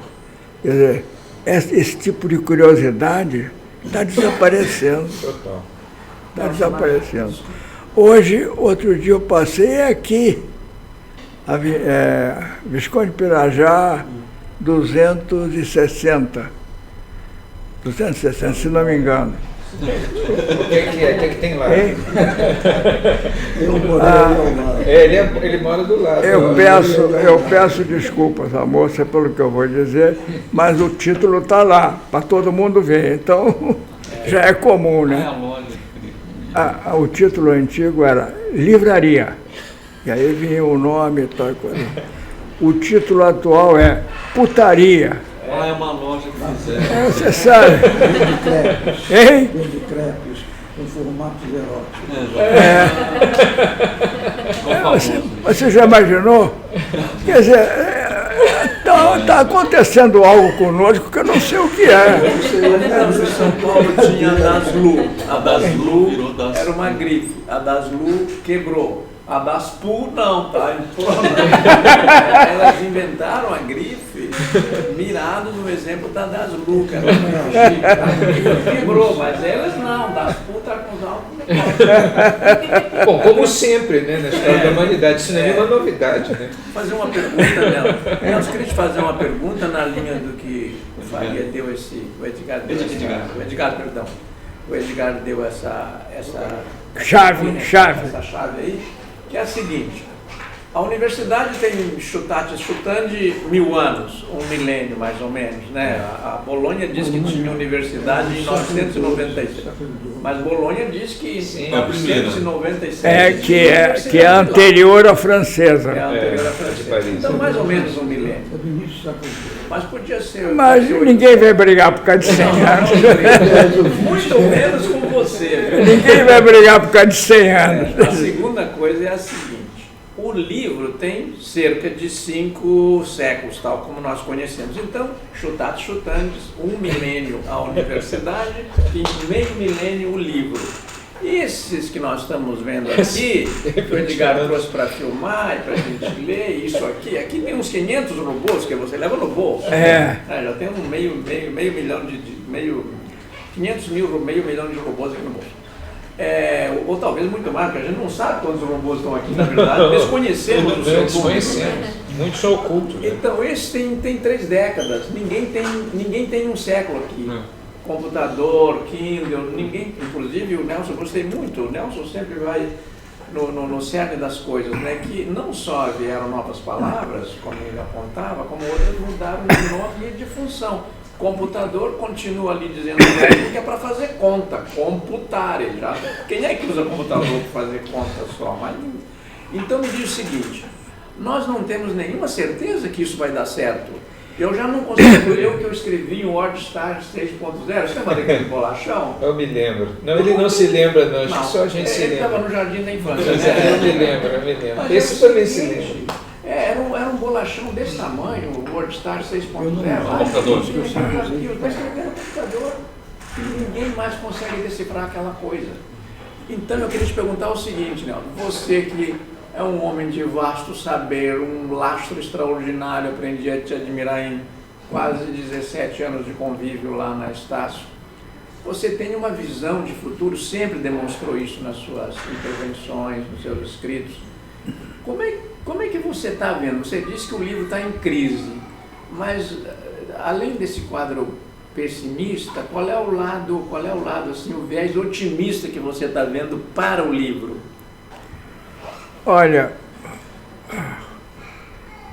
Quer dizer, esse tipo de curiosidade está desaparecendo. Total. Está desaparecendo. Hoje, outro dia eu passei aqui, Visconde Pirajá, 260, se não me engano. O que tem lá? Ele mora do lado. Eu peço desculpas à moça pelo que eu vou dizer, mas o título está lá, para todo mundo ver, então já é comum, né? O título antigo era Livraria, e aí vinha o nome e tal coisa. O título atual é Putaria. É uma loja que fizeram. Você sabe. Hein? Vende crepes em formatos eróticos. Você já imaginou? Quer dizer, está acontecendo algo conosco que eu não sei o que é. Em São Paulo tinha a Daslu. A Daslu era uma grife. A Daslu quebrou. A Daspu não, tá? Elas inventaram a grife mirado no exemplo da Daslu, que era uma quebrou, mas elas não, Daspu está com os altos. Bom, como sempre, né, na história da humanidade, isso não é nenhuma novidade, né? Vou fazer uma pergunta, Nela. Eu queria te fazer uma pergunta na linha do que o Faria deu o Edgar deu essa chave aí, que é a seguinte: a universidade tem chutando 1000 anos, 1 milênio mais ou menos, né? A Bolonha diz que tinha universidade em 996, mas Bolonha diz que em 997 que é anterior à francesa. É anterior à francesa. Então mais ou menos 1 milênio. Mas podia ser. Mas ninguém vai brigar por causa de 100 anos. Muito menos com você. Ninguém vai brigar por causa de 100 anos. A segunda coisa é a seguinte: o livro tem cerca de 5 séculos, tal como nós conhecemos. Então, chutados, 1 milênio a universidade e meio milênio o livro. Esses que nós estamos vendo aqui, que o Edgar trouxe para filmar e para a gente ler, isso aqui tem uns 500 robôs que você leva no bolso. Já tem meio milhão 500 mil, meio milhão de robôs aqui no bolso. ou talvez muito mais, porque a gente não sabe quantos robôs estão aqui, na verdade, desconhecemos o seu Desconhecemos. Muitos são ocultos. Né? Então, esse tem 3 décadas, ninguém tem um século aqui. Computador, Kindle, ninguém, inclusive o Nelson, eu gostei muito, o Nelson sempre vai no cerne das coisas, né, que não só vieram novas palavras, como ele apontava, como outras mudaram de nome e de função. Computador continua ali dizendo que é para fazer conta, computar. Ele já, quem é que usa computador para fazer conta só? Mas, então me diz o seguinte, nós não temos nenhuma certeza que isso vai dar certo. Eu já não consigo, que eu escrevi o WordStar 3.0, você lembra daquele bolachão? Eu me lembro. Não, ele não se lembra, não, acho que só a gente se lembra. Ele estava no Jardim da Infância, né? Eu me lembro. Mas esse também se lembra. Era um bolachão desse tamanho, o WordStar 6.0. Computador. Está escrevendo no computador e ninguém mais consegue decifrar aquela coisa. Então eu queria te perguntar o seguinte, Nelson, você que é um homem de vasto saber, um lastro extraordinário, aprendi a te admirar em quase 17 anos de convívio lá na Estácio. Você tem uma visão de futuro, sempre demonstrou isso nas suas intervenções, nos seus escritos. Como é que você está vendo? Você disse que o livro está em crise, mas além desse quadro pessimista, qual é o lado assim, o viés otimista que você está vendo para o livro? Olha,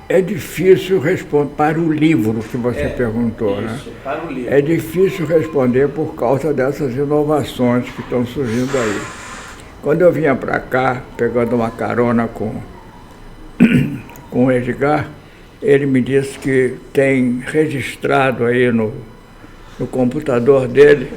é difícil responder para o livro que você perguntou, isso, né? Para o livro. É difícil responder por causa dessas inovações que estão surgindo aí. Quando eu vinha para cá, pegando uma carona com o Edgar, ele me disse que tem registrado aí no computador dele,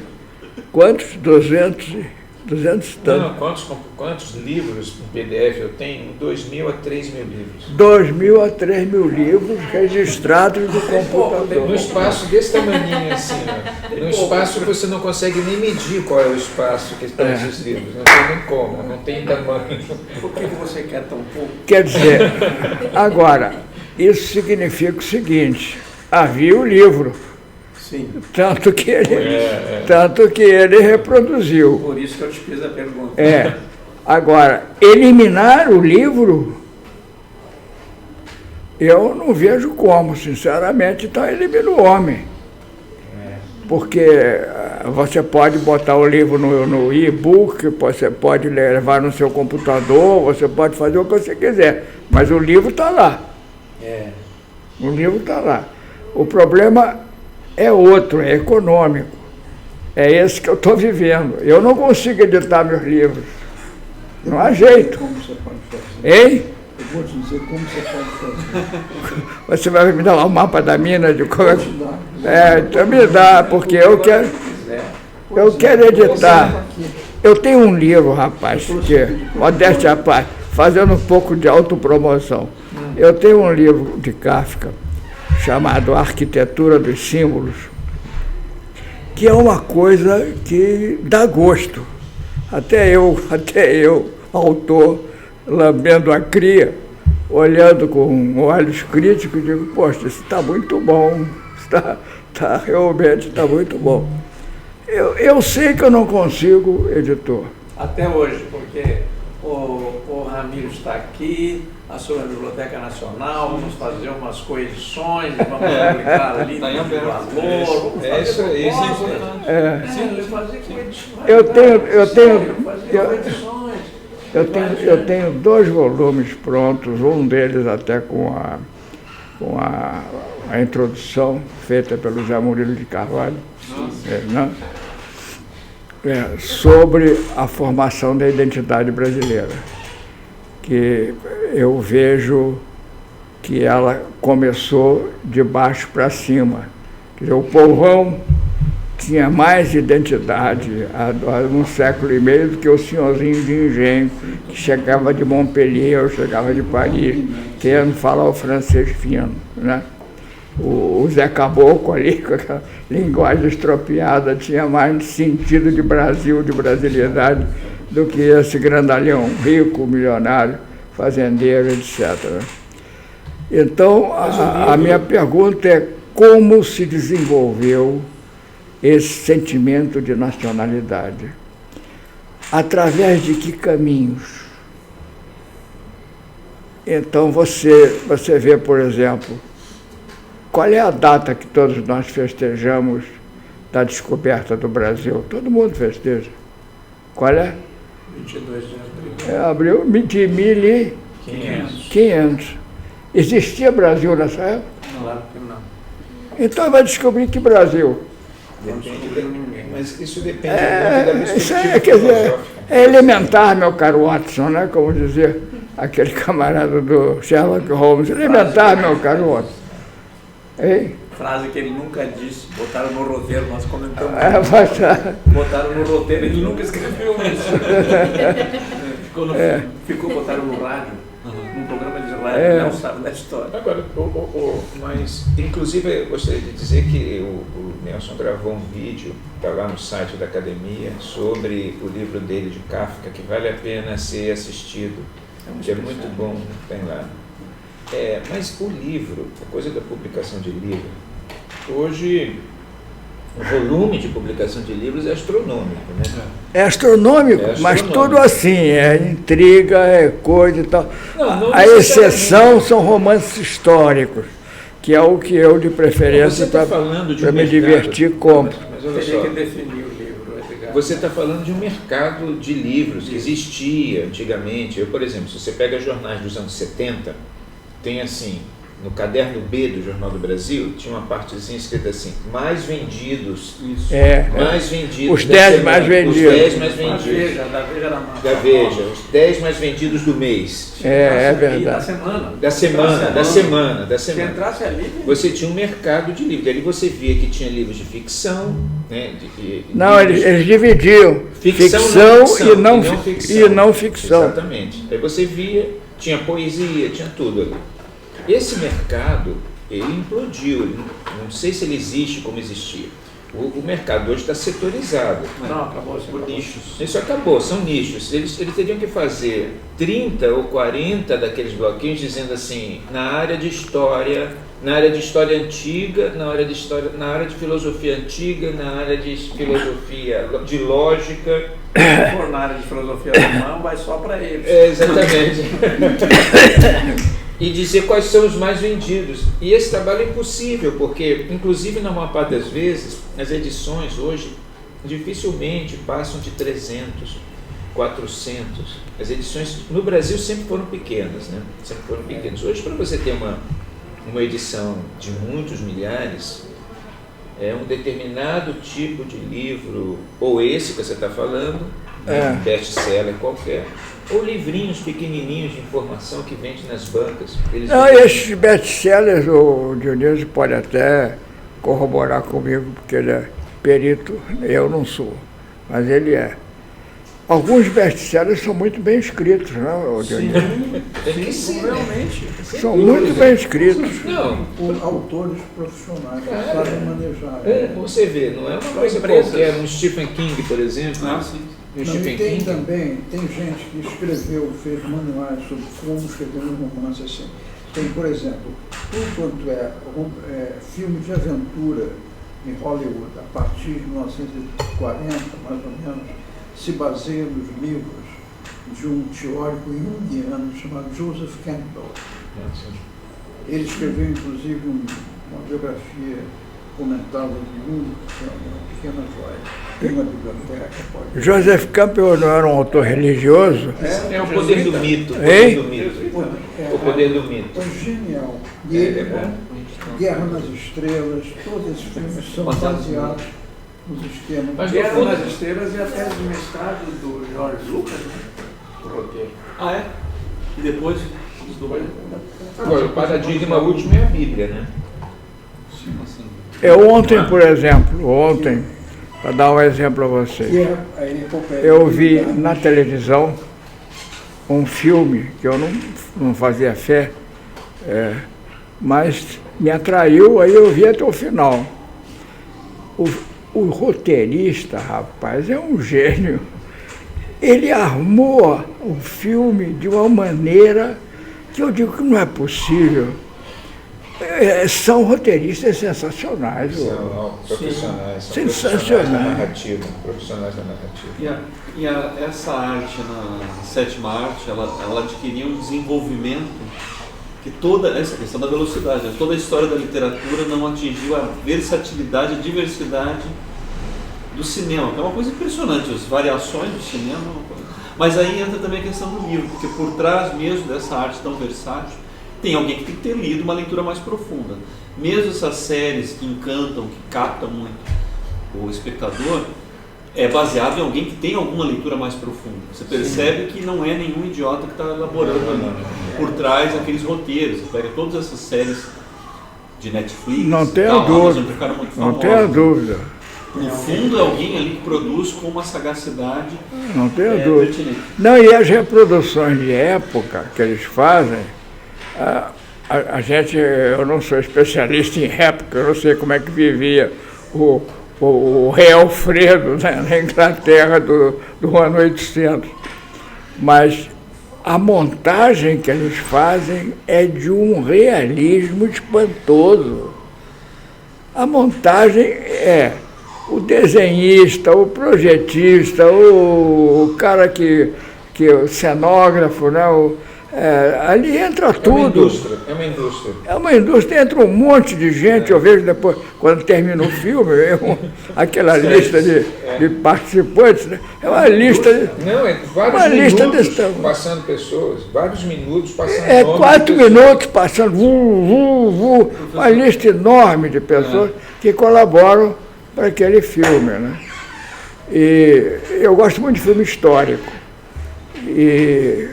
quantos? 200 e tantos. Não, quantos livros em PDF eu tenho? 2.000 a 3.000 livros. 2.000 a 3.000 livros registrados no computador. No espaço desse tamaninho assim, ó. No espaço que você não consegue nem medir qual é o espaço que estão esses livros. Não tem nem como, não tem tamanho. Por que você quer tão pouco? Quer dizer, agora, isso significa o seguinte, havia o livro. Sim. Tanto que ele reproduziu. Por isso que eu te fiz a pergunta. Agora, eliminar o livro, eu não vejo como, sinceramente, então elimina o homem. Porque você pode botar o livro no e-book, você pode levar no seu computador, você pode fazer o que você quiser, mas o livro está lá. O livro está lá. O problema é outro, é econômico. É esse que eu estou vivendo. Eu não consigo editar meus livros. Não há jeito. Como você pode fazer? Hein? Eu vou te dizer como você pode fazer. Você vai me dar lá o mapa da mina de como Vou te dar. então me dá, porque eu quero editar. Eu tenho um livro, rapaz, que, modéstia à parte, fazendo um pouco de autopromoção. Eu tenho um livro de Kafka, chamado Arquitetura dos Símbolos, que é uma coisa que dá gosto. Até eu, autor, lambendo a cria, olhando com olhos críticos, digo, poxa, isso está muito bom, realmente está muito bom. Eu sei que eu não consigo, editor. Até hoje, porque o Ramiro está aqui, a sua Biblioteca Nacional, vamos fazer umas coedições, vamos publicar ali no valor, vamos fazer Eu tenho 2 volumes prontos, um deles até com a introdução feita pelo Zé Murilo de Carvalho, sobre a formação da identidade brasileira, que eu vejo que ela começou de baixo para cima. Quer dizer, o povão tinha mais identidade há 1,5 século do que o senhorzinho de engenho que chegava de Montpellier ou chegava de Paris, querendo falar o francês fino, né? O Zé Caboclo ali, com aquela linguagem estropiada, tinha mais sentido de Brasil, de brasilidade, do que esse grandalhão rico, milionário, fazendeiro, etc. Então, a minha pergunta é como se desenvolveu esse sentimento de nacionalidade. através de que caminhos? Então você vê, por exemplo, qual é a data que todos nós festejamos da descoberta do Brasil? Todo mundo festeja. Qual é? 22 de abril. É abril de 1500. Existia Brasil nessa época? Claro que não. Então vai descobrir que Brasil. Mas isso depende muito da Isso perspectiva quer dizer, filosófica. é elementar, meu caro Watson, né? Como dizia aquele camarada do Sherlock Holmes. Elementar, meu caro Watson. Hein? Frase que ele nunca disse, botaram no roteiro, nós comentamos. Botaram no roteiro, ele nunca escreveu isso. Botaram no rádio, num programa de rádio, não sabe da história. Agora, mas inclusive eu gostaria de dizer que o Nelson gravou um vídeo, está lá no site da academia, sobre o livro dele de Kafka, que vale a pena ser assistido, que é muito bom, tem lá. Mas o livro, a coisa da publicação de livro, hoje o volume de publicação de livros é astronômico, né? É astronômico, mas tudo assim, é intriga, é coisa e tal. Não a exceção são romances históricos, que é o que eu, de preferência, para me divertir, compro. Mas olha Teria só, que definir o livro, Edgar. você está falando de um mercado de livros que existia antigamente. Eu, por exemplo, se você pega jornais dos anos 70, tem assim, no caderno B do Jornal do Brasil, tinha uma partezinha escrita assim, mais vendidos. Isso. Mais vendidos. Os 10 mais vendidos. Os 10 mais vendidos. Da Veja da Massa. Da Veja, os 10 mais vendidos do mês. É E verdade. da semana. Se entrasse ali... Você tinha um mercado de livros. Ali você via que tinha livros de ficção, né? Não, eles dividiam ficção e não ficção. Exatamente. Aí você via, tinha poesia, tinha tudo ali. Esse mercado, ele implodiu. Não sei se ele existe como existia. O mercado hoje está setorizado. Não, acabou por nichos. Isso acabou, são nichos. Eles teriam que fazer 30 ou 40 daqueles bloquinhos dizendo assim, na área de história antiga, na área de filosofia antiga, na área de filosofia de lógica. Se for na área de filosofia alemã, vai só para eles. Exatamente. E dizer quais são os mais vendidos. E esse trabalho é impossível, porque, inclusive, na maior parte das vezes, as edições hoje dificilmente passam de 300, 400. As edições no Brasil sempre foram pequenas, né? Sempre foram pequenas. Hoje, para você ter uma edição de muitos milhares, é um determinado tipo de livro, ou esse que você está falando, um best-seller qualquer, ou livrinhos pequenininhos de informação que vende nas bancas. Esses best-sellers, o Dionísio pode até corroborar comigo, porque ele é perito, eu não sou, mas ele é. Alguns best-sellers são muito bem escritos, não, Dionísio? Sim, realmente. São muito bem escritos. Não, por autores profissionais que sabem manejar. Você vê, não é uma coisa qualquer, um Stephen King, por exemplo. Sim. Não, e tem também, tem gente que escreveu, fez manuais sobre como escrever um romance assim. Tem, por exemplo, tudo quanto é filme de aventura em Hollywood, a partir de 1940, mais ou menos, se baseia nos livros de um teórico junguiano chamado Joseph Campbell. Ele escreveu, inclusive, uma biografia comentada de Jung, que é uma pequena joia. Tem uma biblioteca, pode... Joseph Campbell não era um autor religioso? É o poder do mito. O poder do mito. É genial. E ele, Guerra nas Estrelas, todos esses filmes são baseados nos esquemas. Mas Guerra nas Estrelas e a tese de mestrado do George Lucas, né? O roteiro. Ah, é? E depois os dois. Agora, o paradigma último é a Bíblia, né? Sim, assim. Ontem, por exemplo, para dar um exemplo a vocês, eu vi na televisão um filme que eu não fazia fé, mas me atraiu, aí eu vi até o final. O roteirista, rapaz, é um gênio. Ele armou o filme de uma maneira que eu digo que não é possível. São roteiristas sensacionais. São profissionais. São Sensacionais. Profissionais da narrativa. Essa arte, na sétima arte, ela adquiria um desenvolvimento que toda essa questão da velocidade, toda a história da literatura não atingiu a versatilidade, a diversidade do cinema, que é uma coisa impressionante, as variações do cinema, mas aí entra também a questão do livro, porque por trás mesmo dessa arte tão versátil, tem alguém que tem que ter lido uma leitura mais profunda. Mesmo essas séries que encantam, que captam muito o espectador, é baseado em alguém que tem alguma leitura mais profunda. Você percebe que não é nenhum idiota que está elaborando ali por trás aqueles roteiros. Você pega todas essas séries de Netflix, não tenha dúvida, ficaram muito não famosas. tenha dúvida. No fundo é alguém ali que produz com uma sagacidade. Não tenha dúvida. pertinente. Não, e as reproduções de época que eles fazem, a gente, eu não sou especialista em época, eu não sei como é que vivia o rei Alfredo, né, na Inglaterra do ano 800, mas a montagem que eles fazem é de um realismo espantoso. A montagem é o desenhista, o projetista, o cara que o cenógrafo, né, ali entra tudo. É uma indústria. É uma indústria, entra um monte de gente, eu vejo depois, quando termina o filme, aquela lista de participantes, né? É uma lista. Não, é vários minutos passando pessoas, vários minutos passando. 4 minutos passando, uma lista enorme de pessoas que colaboram para aquele filme, né? E eu gosto muito de filme histórico. E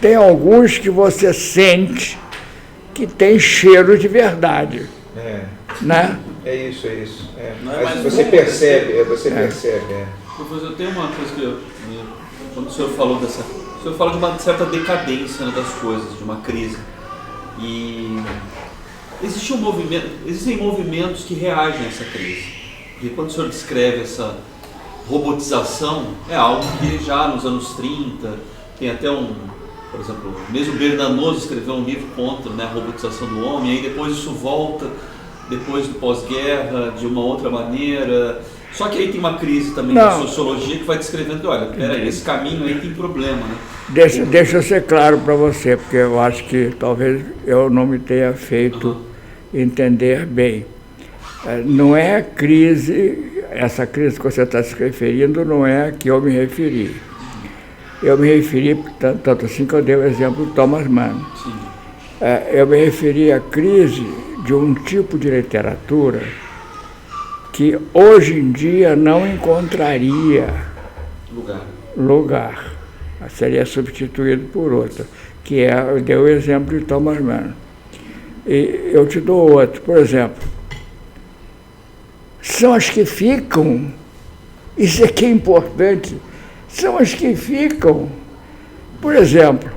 tem alguns que você sente que tem cheiro de verdade. Né? É isso. Mas você percebe, Professor, tem uma coisa que quando o senhor falou o senhor fala de uma certa decadência, né, das coisas, de uma crise. E existem movimentos que reagem a essa crise. E quando o senhor descreve essa robotização, é algo que já nos anos 30, tem até por exemplo, mesmo Bernanos escreveu um livro contra, né, a robotização do homem, aí depois isso volta, depois do pós-guerra, de uma outra maneira. Só que aí tem uma crise também da sociologia que vai descrevendo que, olha, peraí, esse caminho aí tem problema, né? Deixa eu ser claro para você, porque eu acho que talvez eu não me tenha feito entender bem. Não é a crise, essa crise que você está se referindo, não é a que eu me referi. Eu me referi, tanto assim que eu dei o exemplo do Thomas Mann. Eu me referi à crise de um tipo de literatura que hoje em dia não encontraria lugar. Seria substituído por outra, que eu dei o exemplo de Thomas Mann. E eu te dou outro, por exemplo. São as que ficam, isso aqui é importante, são as que ficam. Por exemplo,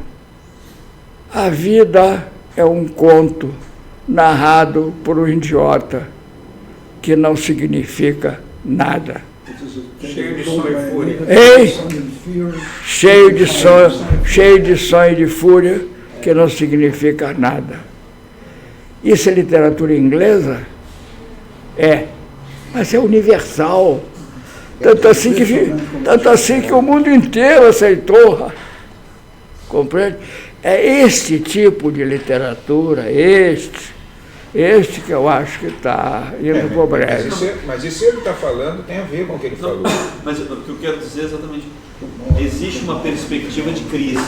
a vida é um conto narrado por um idiota que não significa nada. Cheio de sonho e fúria. Cheio de sonho e de fúria que não significa nada. Isso é literatura inglesa? Mas é universal. Tanto assim que o mundo inteiro aceitou. Compreende? É este tipo de literatura, este que eu acho que está indo para o breve. Mas isso que ele está falando tem a ver com o que ele falou. Mas o que eu quero dizer é exatamente, existe uma perspectiva de crise,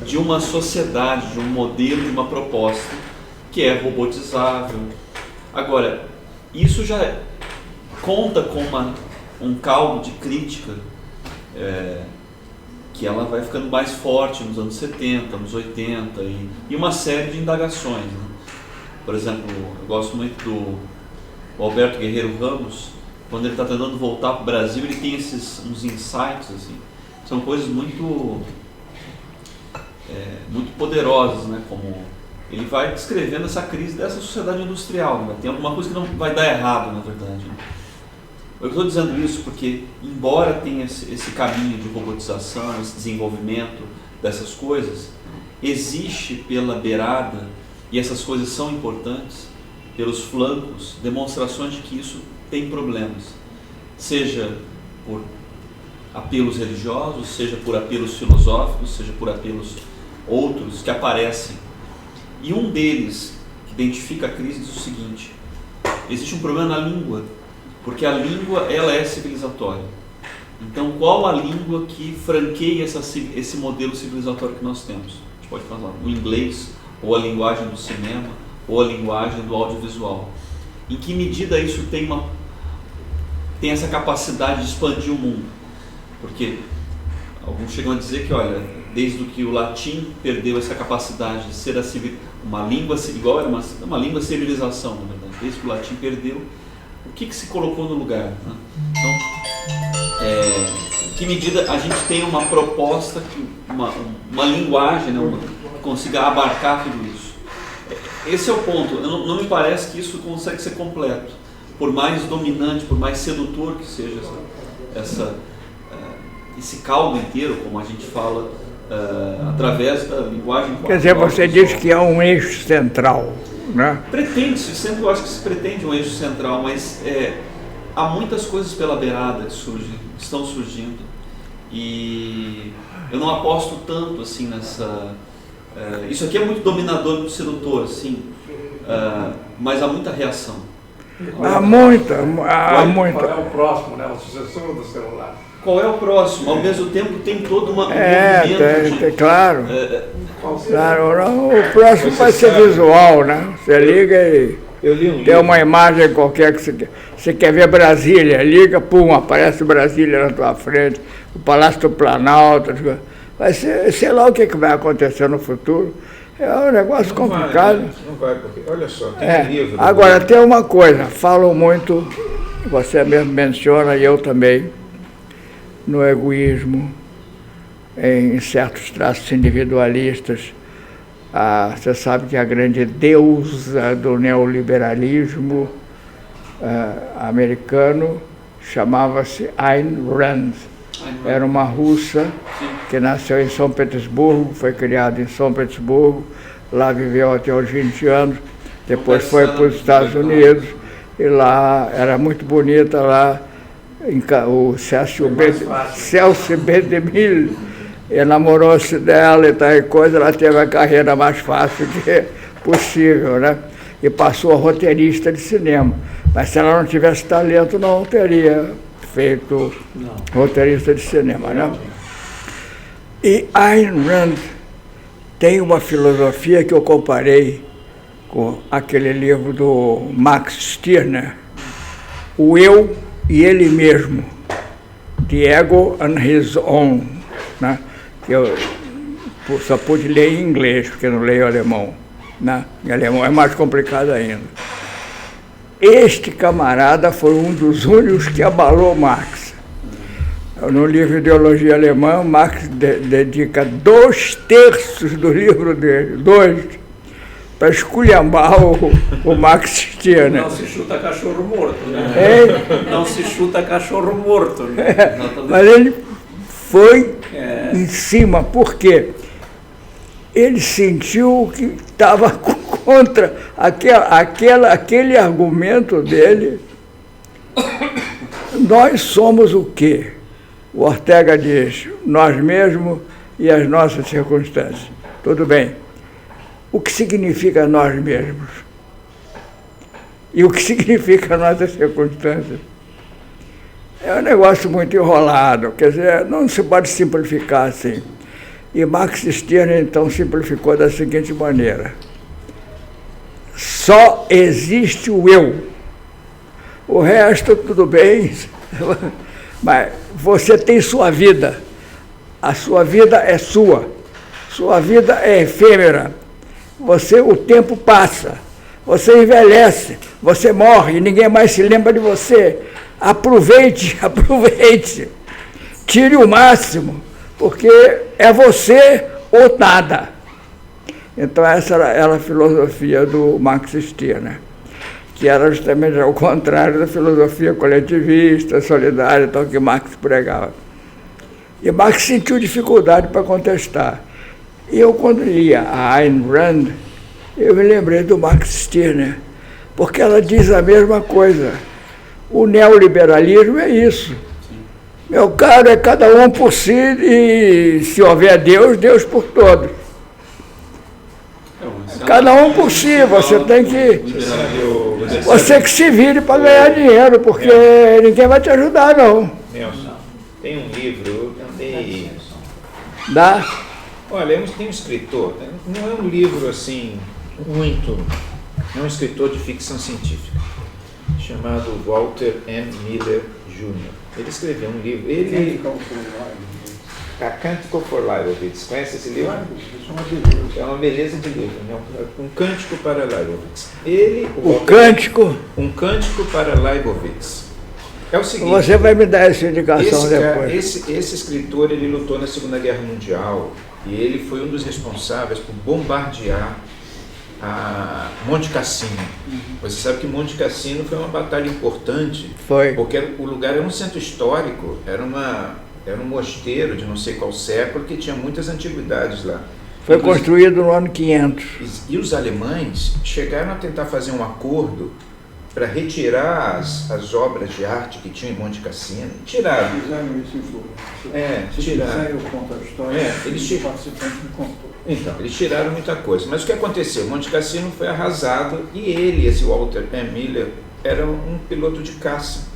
de uma sociedade, de um modelo, de uma proposta que é robotizável. Agora, isso já conta com um caldo de crítica que ela vai ficando mais forte nos anos 70, anos 80 e uma série de indagações, né? Por exemplo, eu gosto muito do Alberto Guerreiro Ramos, quando ele está tentando voltar para o Brasil, ele tem uns insights, assim, são coisas muito poderosas, né? Como ele vai descrevendo essa crise dessa sociedade industrial, né? Tem alguma coisa que não vai dar errado, na verdade, né? Eu estou dizendo isso porque, embora tenha esse caminho de robotização, esse desenvolvimento dessas coisas, existe pela beirada e essas coisas são importantes, pelos flancos, demonstrações de que isso tem problemas, seja por apelos religiosos, seja por apelos filosóficos, seja por apelos outros que aparecem. E um deles, que identifica a crise, diz o seguinte: existe um problema na língua, porque a língua ela é civilizatória. Então, qual a língua que franqueia esse modelo civilizatório que nós temos? A gente pode falar o inglês, ou a linguagem do cinema, ou a linguagem do audiovisual. Em que medida isso tem essa capacidade de expandir o mundo? Porque alguns chegam a dizer que, olha, desde que o latim perdeu essa capacidade de ser uma língua igual, era uma língua civilização, na verdade, desde que o latim perdeu, o que se colocou no lugar? Né? Então, em que medida a gente tem uma proposta, uma linguagem, né, que consiga abarcar tudo isso? Esse é o ponto. Não me parece que isso consegue ser completo, por mais dominante, por mais sedutor que seja esse caldo inteiro, como a gente fala, através da linguagem. Quer dizer, você diz que é um eixo central, né? Pretende-se, sempre eu acho que se pretende um eixo central, mas há muitas coisas pela beirada que estão surgindo, e eu não aposto tanto assim nessa... isso aqui é muito dominador, muito sedutor, sim, mas há muita reação. Há muita. Qual é o próximo, né? O sucessor do celular? Qual é o próximo? Ao mesmo tempo tem todo um movimento claro. Claro, o próximo vai ser visual, né? Você liga e tem uma imagem qualquer que você quer ver Brasília, liga, pum, aparece Brasília na tua frente, o Palácio do Planalto, vai ser, sei lá o que vai acontecer no futuro. É um negócio complicado. Não vai, porque, olha só, tem um livro... Agora, tem uma coisa, falam muito, você mesmo menciona, e eu também, no egoísmo, em certos traços individualistas. Você sabe que a grande deusa do neoliberalismo americano chamava-se Ayn Rand. Era uma russa que nasceu em São Petersburgo, foi criada em São Petersburgo, lá viveu até os 20 anos, depois foi para os Estados Unidos, e lá era muito bonita lá, o Celso B. DeMille enamorou-se dela e tal coisa, ela teve a carreira mais fácil que possível, né? E passou a roteirista de cinema. Mas se ela não tivesse talento, não teria feito roteirista de cinema, né? E Ayn Rand tem uma filosofia que eu comparei com aquele livro do Max Stirner, O Eu e Ele Mesmo, The Ego and His Own, né? Que eu só pude ler em inglês, porque não leio alemão, né? Em alemão é mais complicado ainda. Este camarada foi um dos únicos que abalou Marx. No livro Ideologia Alemã, Marx dedica 2/3 do livro dele, para esculhambar o Max Stirner. Não se chuta cachorro morto, né? É. Não se chuta cachorro morto. Né? Mas ele foi em cima, por quê? Ele sentiu que estava contra aquele argumento dele. Nós somos o quê? O Ortega diz, nós mesmos e as nossas circunstâncias. Tudo bem. O que significa nós mesmos? E o que significa nossas circunstâncias? É um negócio muito enrolado, quer dizer, não se pode simplificar assim. E Max Stirner, então, simplificou da seguinte maneira: só existe o eu. O resto, tudo bem, mas você tem sua vida. A sua vida é sua. Sua vida é efêmera. O tempo passa. Você envelhece. Você morre e ninguém mais se lembra de você. Aproveite. Tire o máximo, porque é você ou nada. Então essa era a filosofia do Max Stirner, que era justamente ao contrário da filosofia coletivista, solidária, tal que Marx pregava. E Marx sentiu dificuldade para contestar. E eu, quando lia a Ayn Rand, eu me lembrei do Max Stirner, porque ela diz a mesma coisa. O neoliberalismo é isso. Meu caro, é cada um por si e se houver Deus, Deus por todos. Cada um por si, você tem que... Você que se vire para ganhar dinheiro, porque ninguém vai te ajudar, não. Nelson, tem um livro, eu tentei... Dá? Olha, tem um escritor, não é um livro assim, muito... É um escritor de ficção científica, chamado Walter M. Miller Jr. Ele escreveu um livro, A Cântico for Leibowitz. Conhece esse livro? É uma beleza de livro, né? Um Cântico para Leibowitz. Um Cântico para Leibowitz. É o seguinte... Você vai me dar essa indicação depois. Esse escritor, ele lutou na Segunda Guerra Mundial e ele foi um dos responsáveis por bombardear a Monte Cassino. Você sabe que Monte Cassino foi uma batalha importante. Foi. Porque o lugar era um centro histórico, era um mosteiro de não sei qual século que tinha muitas antiguidades lá. Foi construído no ano 500. E os alemães chegaram a tentar fazer um acordo para retirar as obras de arte que tinham em Monte Cassino. Tiraram. Fizeram isso em Flor. Se quiser, eu conto a história. O participante me contou. Então, eles tiraram muita coisa. Mas o que aconteceu? Monte Cassino foi arrasado e esse Walter M. Miller, era um piloto de caça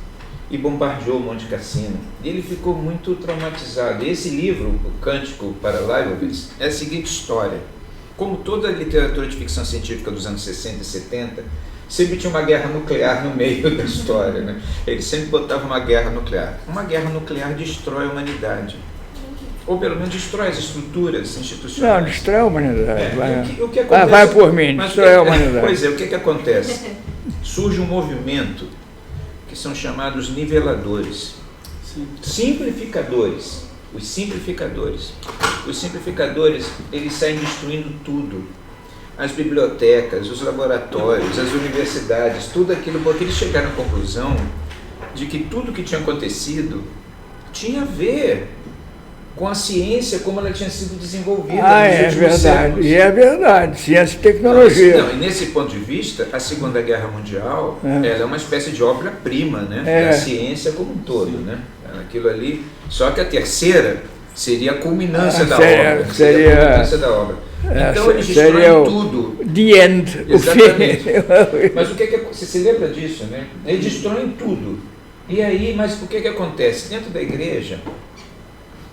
e bombardeou Monte Cassino. E ele ficou muito traumatizado. E esse livro, O Cântico para Leibowitz, é a seguinte história. Como toda a literatura de ficção científica dos anos 60 e 70, sempre tinha uma guerra nuclear no meio da história, né? Ele sempre botava uma guerra nuclear. Uma guerra nuclear destrói a humanidade. Ou pelo menos destrói as estruturas institucionais. Não, destrói a humanidade. O que acontece, vai por mim, destrói a humanidade. Pois é, o que acontece? Surge um movimento que são chamados niveladores. Simplificadores. Os simplificadores. Os simplificadores, eles saem destruindo tudo. As bibliotecas, os laboratórios, as universidades, tudo aquilo, porque eles chegaram à conclusão de que tudo que tinha acontecido tinha a ver com a ciência como ela tinha sido desenvolvida nos últimos séculos. E é verdade, ciência e tecnologia. Não, e nesse ponto de vista, a Segunda Guerra Mundial ela é uma espécie de obra-prima, né? Da ciência como um todo, né? Aquilo ali, só que a terceira seria a culminância da obra. Seria a culminância da obra. Então eles destroem tudo. The end. Exatamente. Mas o que você se lembra disso, né? Eles destroem tudo. E aí, mas o que acontece? Dentro da igreja,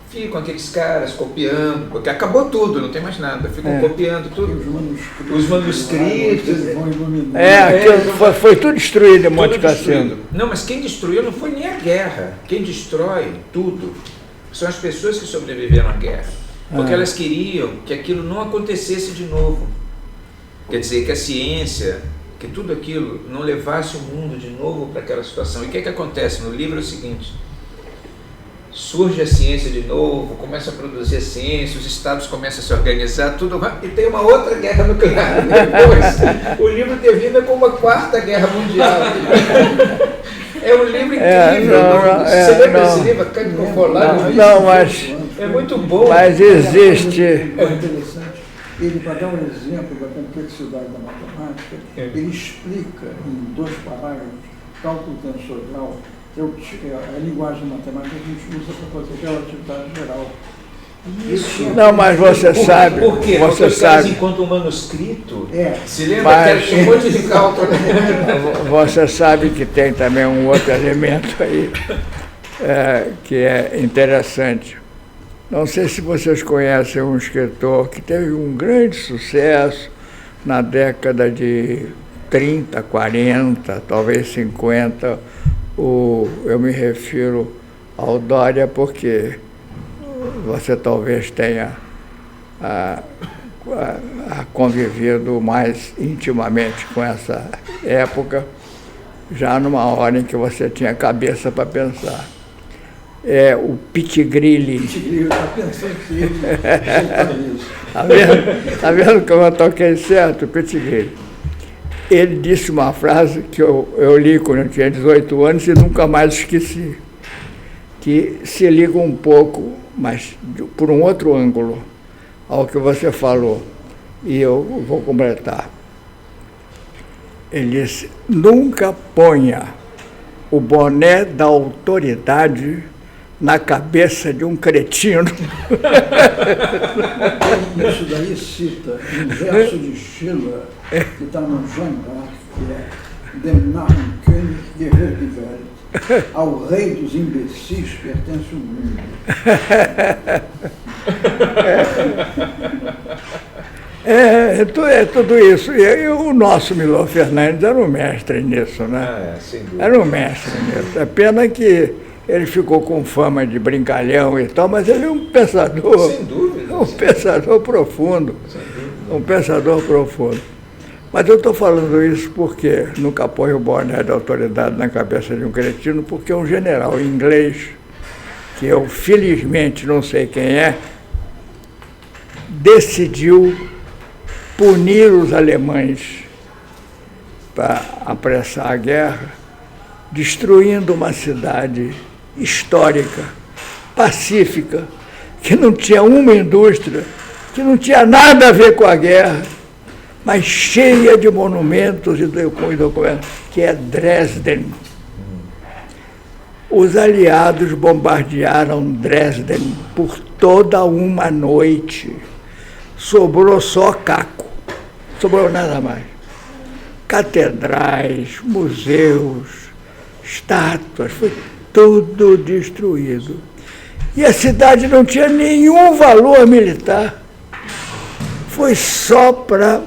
ficam aqueles caras copiando, porque acabou tudo, não tem mais nada, ficam copiando tudo. Os manuscritos. Aquilo foi tudo destruído em Monte Cassino. Não, mas quem destruiu não foi nem a guerra. Quem destrói tudo são as pessoas que sobreviveram à guerra. Porque elas queriam que aquilo não acontecesse de novo. Quer dizer, que a ciência, que tudo aquilo não levasse o mundo de novo para aquela situação. E o que acontece no livro é o seguinte: surge a ciência de novo, começa a produzir a ciência, os estados começam a se organizar, tudo mais, e tem uma outra guerra nuclear depois. O livro termina com uma quarta guerra mundial. É um livro incrível. Você lembra desse livro? Não, mas... É muito bom. Mas existe... É interessante. Ele, para dar um exemplo da complexidade da matemática, ele explica em 2 parágrafos cálculo tensorial, que é a linguagem matemática que a gente usa para fazer relatividade geral. Não, mas você sabe... Por quê? Você porque os sabe. caras encontram o manuscrito, se lembra que era um monte de cálculo. Você sabe que tem também um outro elemento aí, que é interessante. Não sei se vocês conhecem um escritor que teve um grande sucesso na década de 30, 40, talvez 50. Eu me refiro ao Dória porque você talvez tenha convivido mais intimamente com essa época, já numa hora em que você tinha cabeça para pensar. É o Pitigrilli. Pitigrilli, está pensando que ele isso. Tá vendo como eu toquei certo? Pitigrilli. Ele disse uma frase que eu li quando eu tinha 18 anos e nunca mais esqueci, que se liga um pouco, mas por um outro ângulo, ao que você falou, e eu vou completar. Ele disse: nunca ponha o boné da autoridade na cabeça de um cretino. Isso daí cita um verso de Schiller, que está no Joan d'Arc, que é Dem Narren König gehört die Welt. Ao rei dos imbecis pertence o mundo. É tudo isso. E o nosso Milor Fernandes era um mestre nisso, né? Sem dúvida. Era um mestre nisso. É pena que ele ficou com fama de brincalhão e tal, mas ele é um pensador. Sem dúvida. Um pensador profundo. Sem dúvida. Um pensador profundo. Mas eu estou falando isso porque nunca põe o boné da autoridade na cabeça de um cretino, porque um general inglês, que eu felizmente não sei quem é, decidiu punir os alemães para apressar a guerra, destruindo uma cidade histórica, pacífica, que não tinha uma indústria, que não tinha nada a ver com a guerra, mas cheia de monumentos e documentos, que é Dresden. Os aliados bombardearam Dresden por toda uma noite. Sobrou só caco, sobrou nada mais. Catedrais, museus, estátuas, foi tudo destruído. E a cidade não tinha nenhum valor militar. Foi só para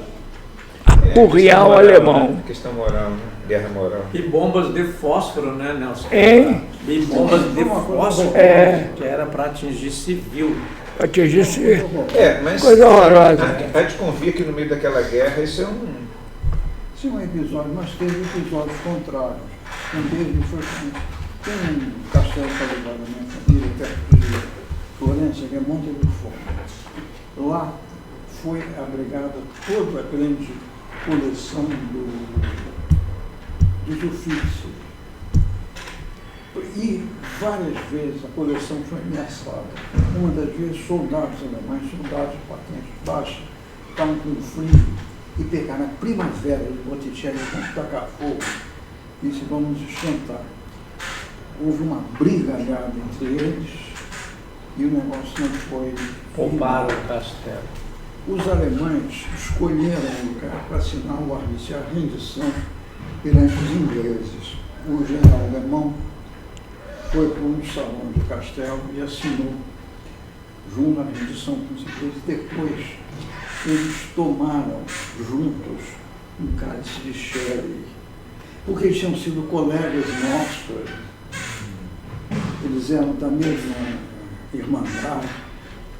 apurriar o alemão. Questão moral, né? Guerra moral. E bombas de fósforo, né, Nelson? Hein? E bombas de fósforo, que era para atingir civil. Atingisse Mas coisa horrorosa. há de convir que no meio daquela guerra isso é um... Sim, um episódio, mas teve episódios contrários. Um deles foi tem um castelo fabricado na minha família, perto de Florença, que é Monte do Fogo. Lá foi abrigada toda a grande coleção dos ofícios. E várias vezes a coleção foi ameaçada. Uma das vezes soldados alemães, soldados de patente baixa, estavam com frio e pegaram a primavera de Botticelli, vamos tacar fogo e disse: vamos esquentar. Houve uma briga aliada entre eles e o negócio não foi. Roubaram o castelo. Os alemães escolheram um lugar para assinar o armistiço, a rendição perante os ingleses. O general alemão foi para um salão do castelo e assinou junto à rendição com os ingleses. Depois, eles tomaram juntos um cálice de sherry, porque eles tinham sido colegas em Oxford. Eles eram da mesma irmandade,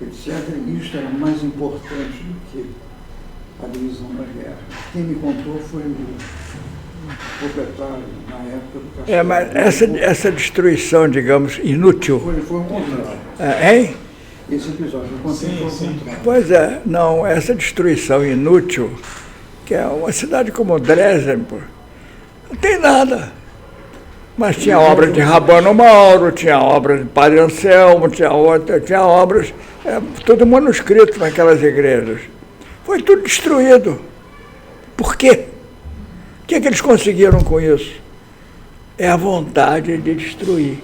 etc. E isso era mais importante do que a divisão da guerra. Quem me contou foi o proprietário, na época do castelo. Mas essa destruição, digamos, inútil. Foi o contrário. Hein? Esse episódio eu contei foi o contrário. Pois é, não, essa destruição inútil, que é uma cidade como Dresden, pô, não tem nada. Mas tinha obra de Rabano Mauro, tinha obra de Padre Anselmo, tinha obras, tudo manuscrito naquelas igrejas. Foi tudo destruído. Por quê? O que eles conseguiram com isso? É a vontade de destruir.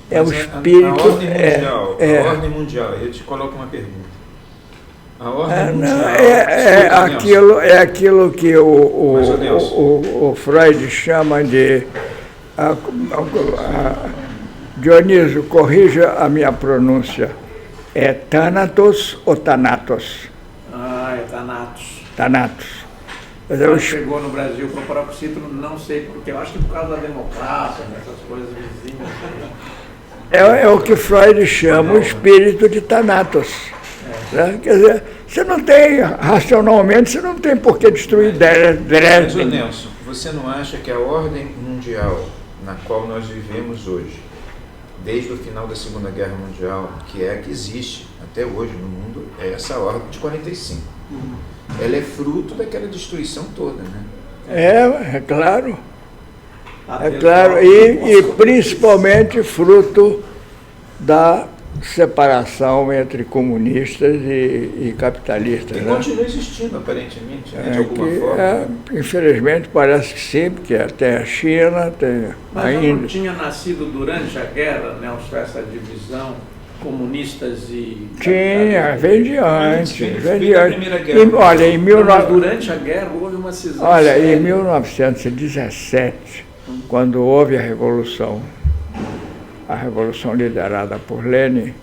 É o espírito. A ordem mundial, eu te coloco uma pergunta. A ordem mundial. É aquilo que o Freud chama de. Dionísio, corrija a minha pronúncia. É Thanatos ou Thanatos? É Thanatos. Thanatos. Quando chegou no Brasil com o próprio título, não sei porquê. Eu acho que por causa da democracia, essas coisas vizinhas. É o que Freud chama o espírito de Thanatos. Né? Quer dizer, você não tem, racionalmente, você não tem por que destruir Dresden. Mas, Nelson, você não acha que a ordem mundial na qual nós vivemos hoje, desde o final da Segunda Guerra Mundial, que é a que existe até hoje no mundo, é essa ordem de 45. Ela é fruto daquela destruição toda, né? É claro. É claro, e principalmente fruto da separação entre comunistas e capitalistas. E né? continua existindo, aparentemente, né, de alguma forma. Infelizmente, parece que sim, porque tem a China, tem Mas a Índia. não tinha nascido durante a guerra, Nelson, essa divisão, comunistas e... Tinha, vem de antes. Vem de da antes. Primeira Guerra. Olha, Mas durante a guerra houve uma cisão Olha, séria. em 1917, quando houve a Revolução liderada por Lenin,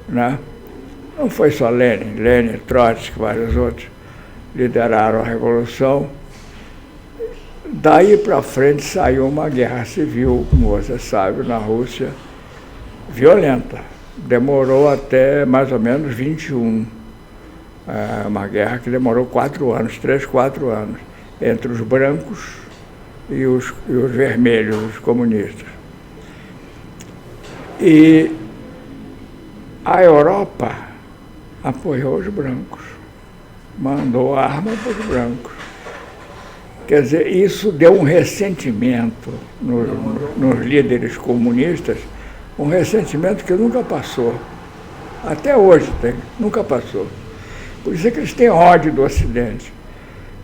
né? Não foi só Lenin, Trotsky, vários outros lideraram a Revolução. Daí para frente saiu uma guerra civil, como você sabe, na Rússia, violenta. Demorou até mais ou menos 21. Uma guerra que demorou 4 anos, 3, 4 anos, entre os brancos e os vermelhos, os comunistas. E a Europa apoiou os brancos, mandou arma para os brancos. Quer dizer, isso deu um ressentimento nos líderes comunistas, um ressentimento que nunca passou. Até hoje tem, nunca passou. Por isso é que eles têm ódio do Ocidente.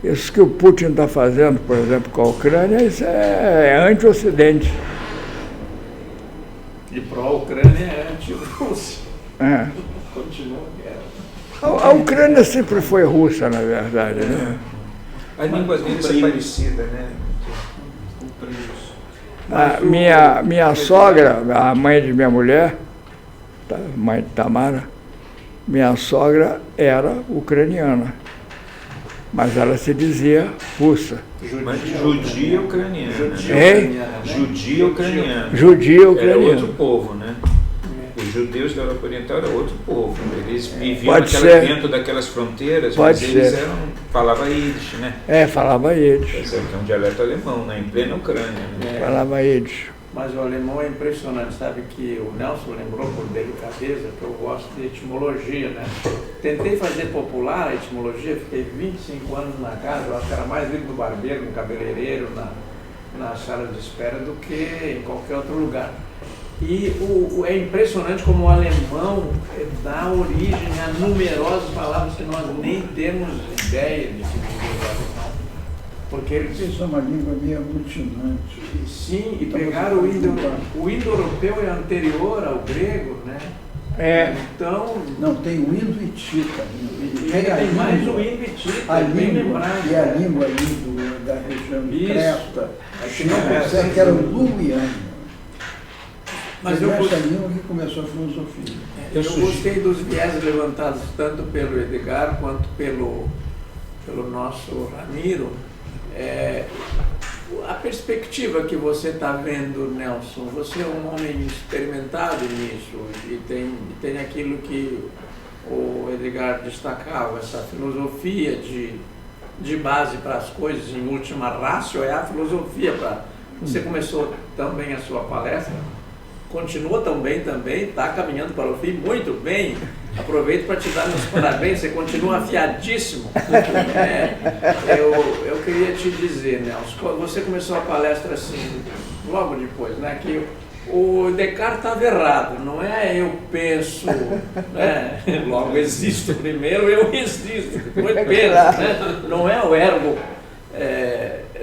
Isso que o Putin está fazendo, por exemplo, com a Ucrânia, isso é anti-Ocidente. De pró-Ucrânia é anti-Rússia. Continua a guerra. A Ucrânia sempre foi russa, na verdade, né? A língua deles é parecida, né? Minha sogra, a mãe de minha mulher, mãe de Tamara, minha sogra era ucraniana, mas ela se dizia russa. Mas judia ucraniana. Judia ucraniana. Judia Era ucraniana. outro povo, né? Os judeus da Europa Oriental eram outro povo. Eles viviam dentro daquelas fronteiras, mas eles falavam Yiddish, né? Falava Yiddish. Que é um dialeto alemão, né? Em plena Ucrânia. Né? Falava Yiddish. Mas o alemão é impressionante, sabe que o Nelson lembrou por delicadeza que eu gosto de etimologia, né? Tentei fazer popular a etimologia, fiquei 25 anos na casa, eu acho que era mais livre do barbeiro, no cabeleireiro, na sala de espera do que em qualquer outro lugar. E é impressionante como o alemão dá origem a numerosas palavras que nós nem temos ideia de que dizer o alemão. Porque eles... Isso é uma língua meio aglutinante. Sim, e pegaram o indo-europeu é anterior ao grego, né? Então... Não, tem o indo e tita. Tem mais o indo e tita, a bem língua, lembrado. E a língua ali da região de Creta, Aqui não consegue, que era o luwiano. Mas essa língua que começou a filosofia. Eu gostei dos viés levantados tanto pelo Edgar quanto pelo nosso Ramiro. A perspectiva que você está vendo, Nelson, você é um homem experimentado nisso e tem aquilo que o Edgar destacava, essa filosofia de base para as coisas, em última ratio, é a filosofia. Você começou também a sua palestra, continua também, está caminhando para o fim muito bem. Aproveito para te dar meus parabéns, você continua afiadíssimo. Eu queria te dizer, Nelson, você começou a palestra assim, logo depois, né, que o Descartes estava errado, não é eu penso, né, logo existo primeiro, eu existo, depois penso, né, não é o ergo.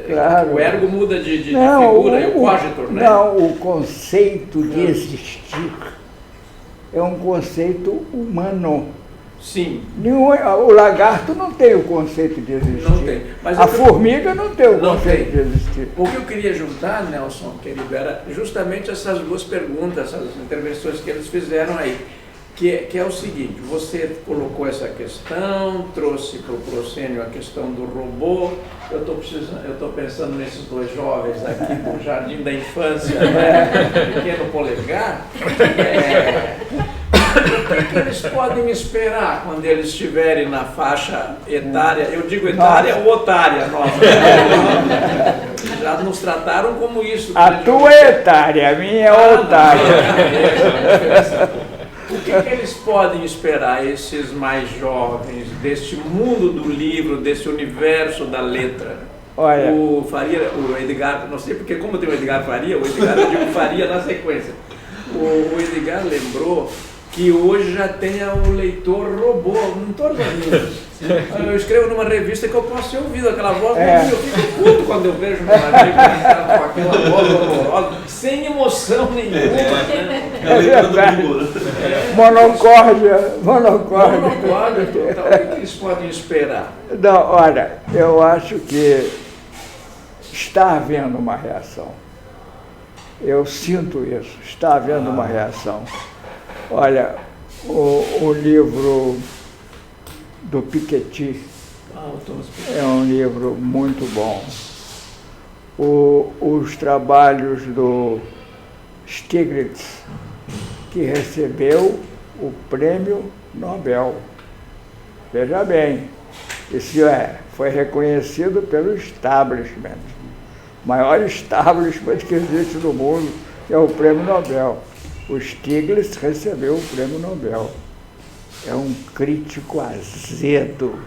Claro. O ergo muda de figura, é o cogito, né? Não, o conceito de existir é um conceito humano. Sim. O lagarto não tem o conceito de existir. Não tem. Mas a formiga não tem o conceito de existir. O que eu queria juntar, Nelson, querido, era justamente essas duas perguntas, essas intervenções que eles fizeram aí. Que é o seguinte, você colocou essa questão, trouxe para o Procênio a questão do robô. Eu estou pensando nesses dois jovens aqui do Jardim da Infância, né? Pequeno Polegar. O que eles podem esperar quando eles estiverem na faixa etária? Eu digo etária ou otária, nós. Já nos trataram como isso. A tua é etária, a minha é otária. O que eles podem esperar, esses mais jovens, deste mundo do livro, desse universo da letra? Olha. O Edgar, não sei porque, como tem o Edgar Faria, o Edgar eu digo Faria na sequência. O Edgar lembrou que hoje já tenha o leitor robô, em todas as línguas. Eu escrevo numa revista que eu posso ser ouvido, aquela voz, eu fico puto quando eu vejo meu amigo com aquela voz horrorosa, sem emoção nenhuma. É verdade. Monocórdia. Monocórdia total. O que eles podem esperar? Não, olha, eu acho que está havendo uma reação. Eu sinto isso, está havendo uma reação. Olha, o livro do Piketty é um livro muito bom. Os trabalhos do Stiglitz, que recebeu o prêmio Nobel. Veja bem, isso foi reconhecido pelo establishment, o maior establishment que existe no mundo, que é o prêmio Nobel. O Stiglitz recebeu o prêmio Nobel. É um crítico azedo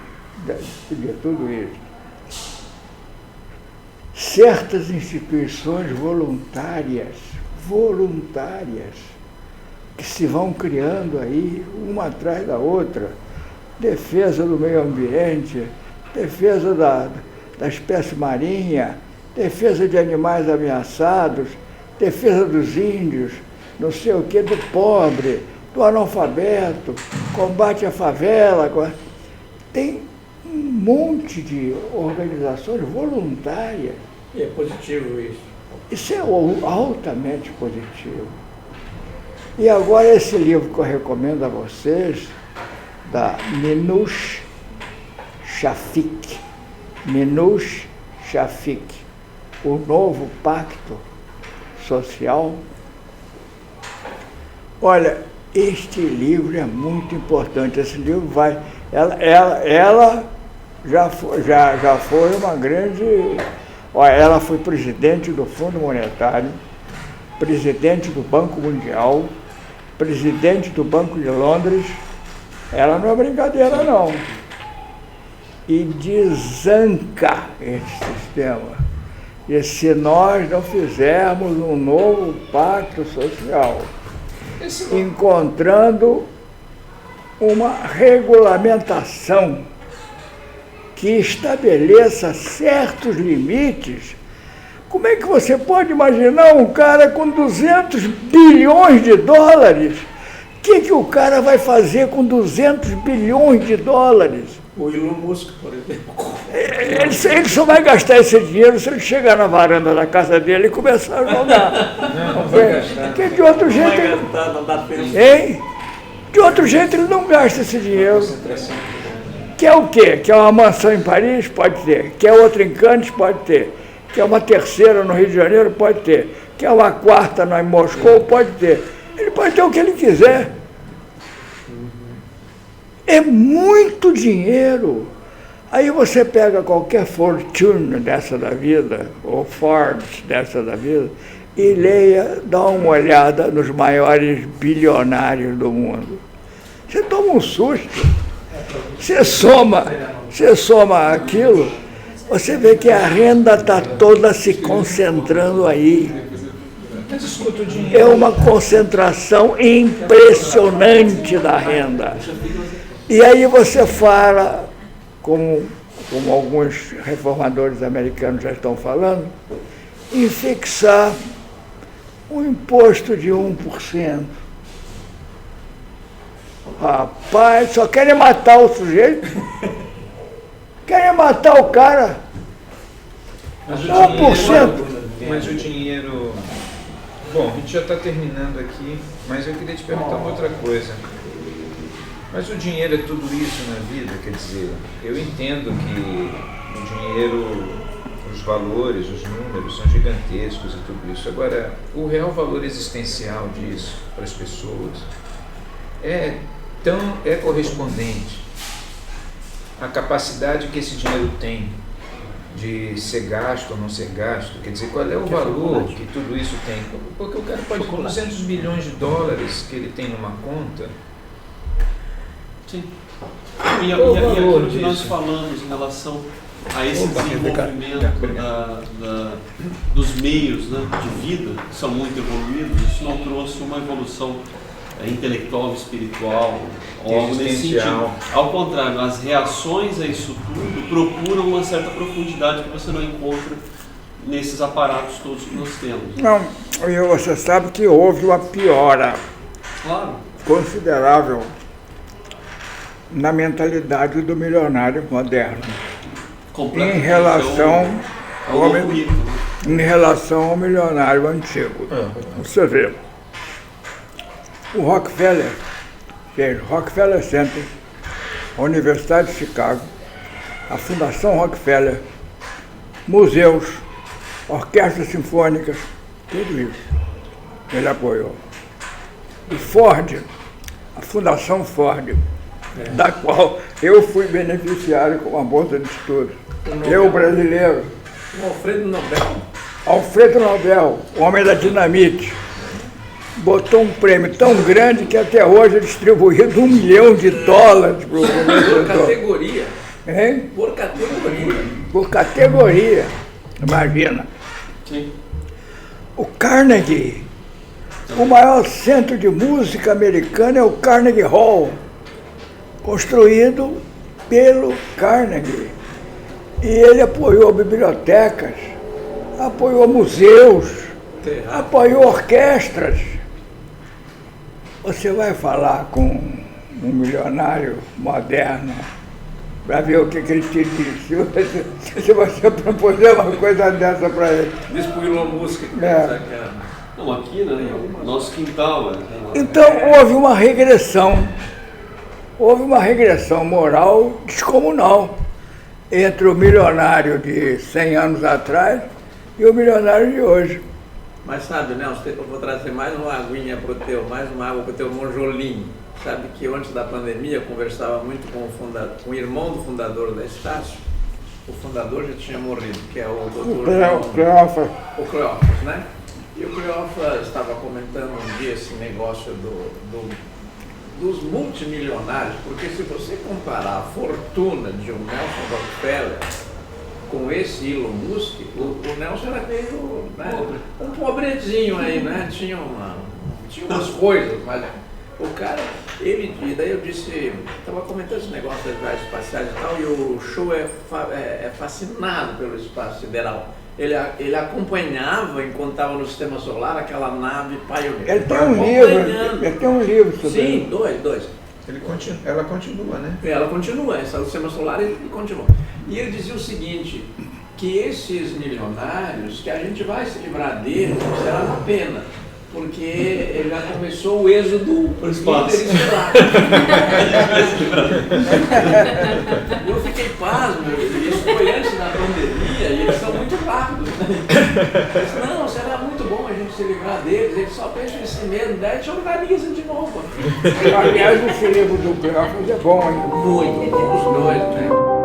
de tudo isso. Certas instituições voluntárias, que se vão criando aí, uma atrás da outra, defesa do meio ambiente, defesa da espécie marinha, defesa de animais ameaçados, defesa dos índios, não sei o que, do pobre, do analfabeto, combate à favela. Tem um monte de organizações voluntárias. E é positivo isso. Isso é altamente positivo. E agora esse livro que eu recomendo a vocês, da Minouche Shafik, O Novo Pacto Social. Olha, este livro é muito importante. Esse livro ela já foi uma grande... Olha, ela foi presidente do Fundo Monetário, presidente do Banco Mundial, presidente do Banco de Londres. Ela não é brincadeira, não. E desanca esse sistema. E se nós não fizermos um novo pacto social, encontrando uma regulamentação que estabeleça certos limites, como é que você pode imaginar um cara com 200 bilhões de dólares? O que o cara vai fazer com 200 bilhões de dólares? O Elon Musk, por exemplo. Ele só vai gastar esse dinheiro se ele chegar na varanda da casa dele e começar a jogar. Não vai gastar. Porque de outro jeito ele... De outro jeito ele não gasta esse dinheiro. Quer o quê? Quer uma mansão em Paris? Pode ter. Quer outra em Cannes? Pode ter. Quer uma terceira no Rio de Janeiro? Pode ter. Quer uma quarta em Moscou? Pode ter. Ele pode ter o que ele quiser. É muito dinheiro. Aí você pega qualquer Fortune dessa da vida, ou Forbes dessa da vida, e leia, dá uma olhada nos maiores bilionários do mundo. Você toma um susto. Você soma aquilo, você vê que a renda está toda se concentrando aí. É uma concentração impressionante da renda. E aí você fala, como alguns reformadores americanos já estão falando, em fixar um imposto de 1%. Rapaz, só querem matar o sujeito. Querem matar o cara. Mas 1%. Mas o dinheiro... Bom, a gente já está terminando aqui, mas eu queria te perguntar uma outra coisa. Mas o dinheiro é tudo isso na vida? Quer dizer, eu entendo que o dinheiro, os valores, os números são gigantescos e tudo isso. Agora, o real valor existencial disso para as pessoas é correspondente à capacidade que esse dinheiro tem de ser gasto ou não ser gasto. Quer dizer, qual é o valor que tudo isso tem? Porque o cara pode, com 200 bilhões de dólares que ele tem numa conta... Sim. E aquilo que nós falamos em relação a esse desenvolvimento dos meios, né, de vida, que são muito evoluídos, isso não trouxe uma evolução intelectual, espiritual, ou algo nesse Existencial. sentido. Ao contrário, as reações a isso tudo procuram uma certa profundidade que você não encontra nesses aparatos todos que nós temos. Não, e você sabe que houve uma piora Claro. considerável na mentalidade do milionário moderno, Completamente. em relação ao novo mito, né? em relação ao milionário antigo. Você vê, o Rockefeller Center, a Universidade de Chicago, a Fundação Rockefeller, museus, orquestras sinfônicas, tudo isso ele apoiou. E Ford, a Fundação Ford, da qual eu fui beneficiário com uma bolsa de estudos. Eu, brasileiro. O Alfredo Nobel. Alfredo Nobel, o homem da dinamite, botou um prêmio tão grande que até hoje é distribuído $1 milhão para o Por categoria. Hein? Por categoria. Por categoria. Imagina. Sim. O Carnegie, o maior centro de música americana é o Carnegie Hall, construído pelo Carnegie. E ele apoiou bibliotecas, apoiou museus, apoiou orquestras. Você vai falar com um milionário moderno para ver o que ele te disse. Se você propuser uma coisa dessa para ele. Diz pro Elon Musk que É. pensa que é. Não, aqui, né? Nosso quintal. Então houve uma regressão moral descomunal entre o milionário de 100 anos atrás e o milionário de hoje. Mas sabe, Nelson, eu vou trazer mais uma aguinha pro teu, mais uma água pro teu monjolinho. Sabe que antes da pandemia eu conversava muito com o irmão do fundador da Estácio. O fundador já tinha morrido, que é o doutor Cleófas. o Cleófas, né? E o Cleófas estava comentando um dia esse negócio dos multimilionários, porque se você comparar a fortuna de um Nelson Rockefeller com esse Elon Musk, o Nelson era meio, né, um pobrezinho aí, né? Tinha umas coisas, mas o cara, e daí eu disse, estava comentando esse negócio das viagens espaciais e tal, e o show é fascinado pelo espaço sideral. Ele acompanhava, enquanto estava no sistema solar, aquela nave Pioneer. Ele tem um livro sobre Sim, ele. dois. Ela continua, né? Ela continua, essa do sistema solar ele continua. E ele dizia o seguinte, que esses milionários, que a gente vai se livrar deles, será uma pena, porque ele já começou o êxodo Por espaço. interestelar. Eu fiquei pasmo, isso foi antes da pandemia e eles são muito rápidos. Né? Eu disse, não, será muito bom a gente se livrar deles, eles só pensam em si mesmo, daí a gente organiza de novo. Aliás, esse livro do Cleófas é bom, hein? Muito, os dois, né?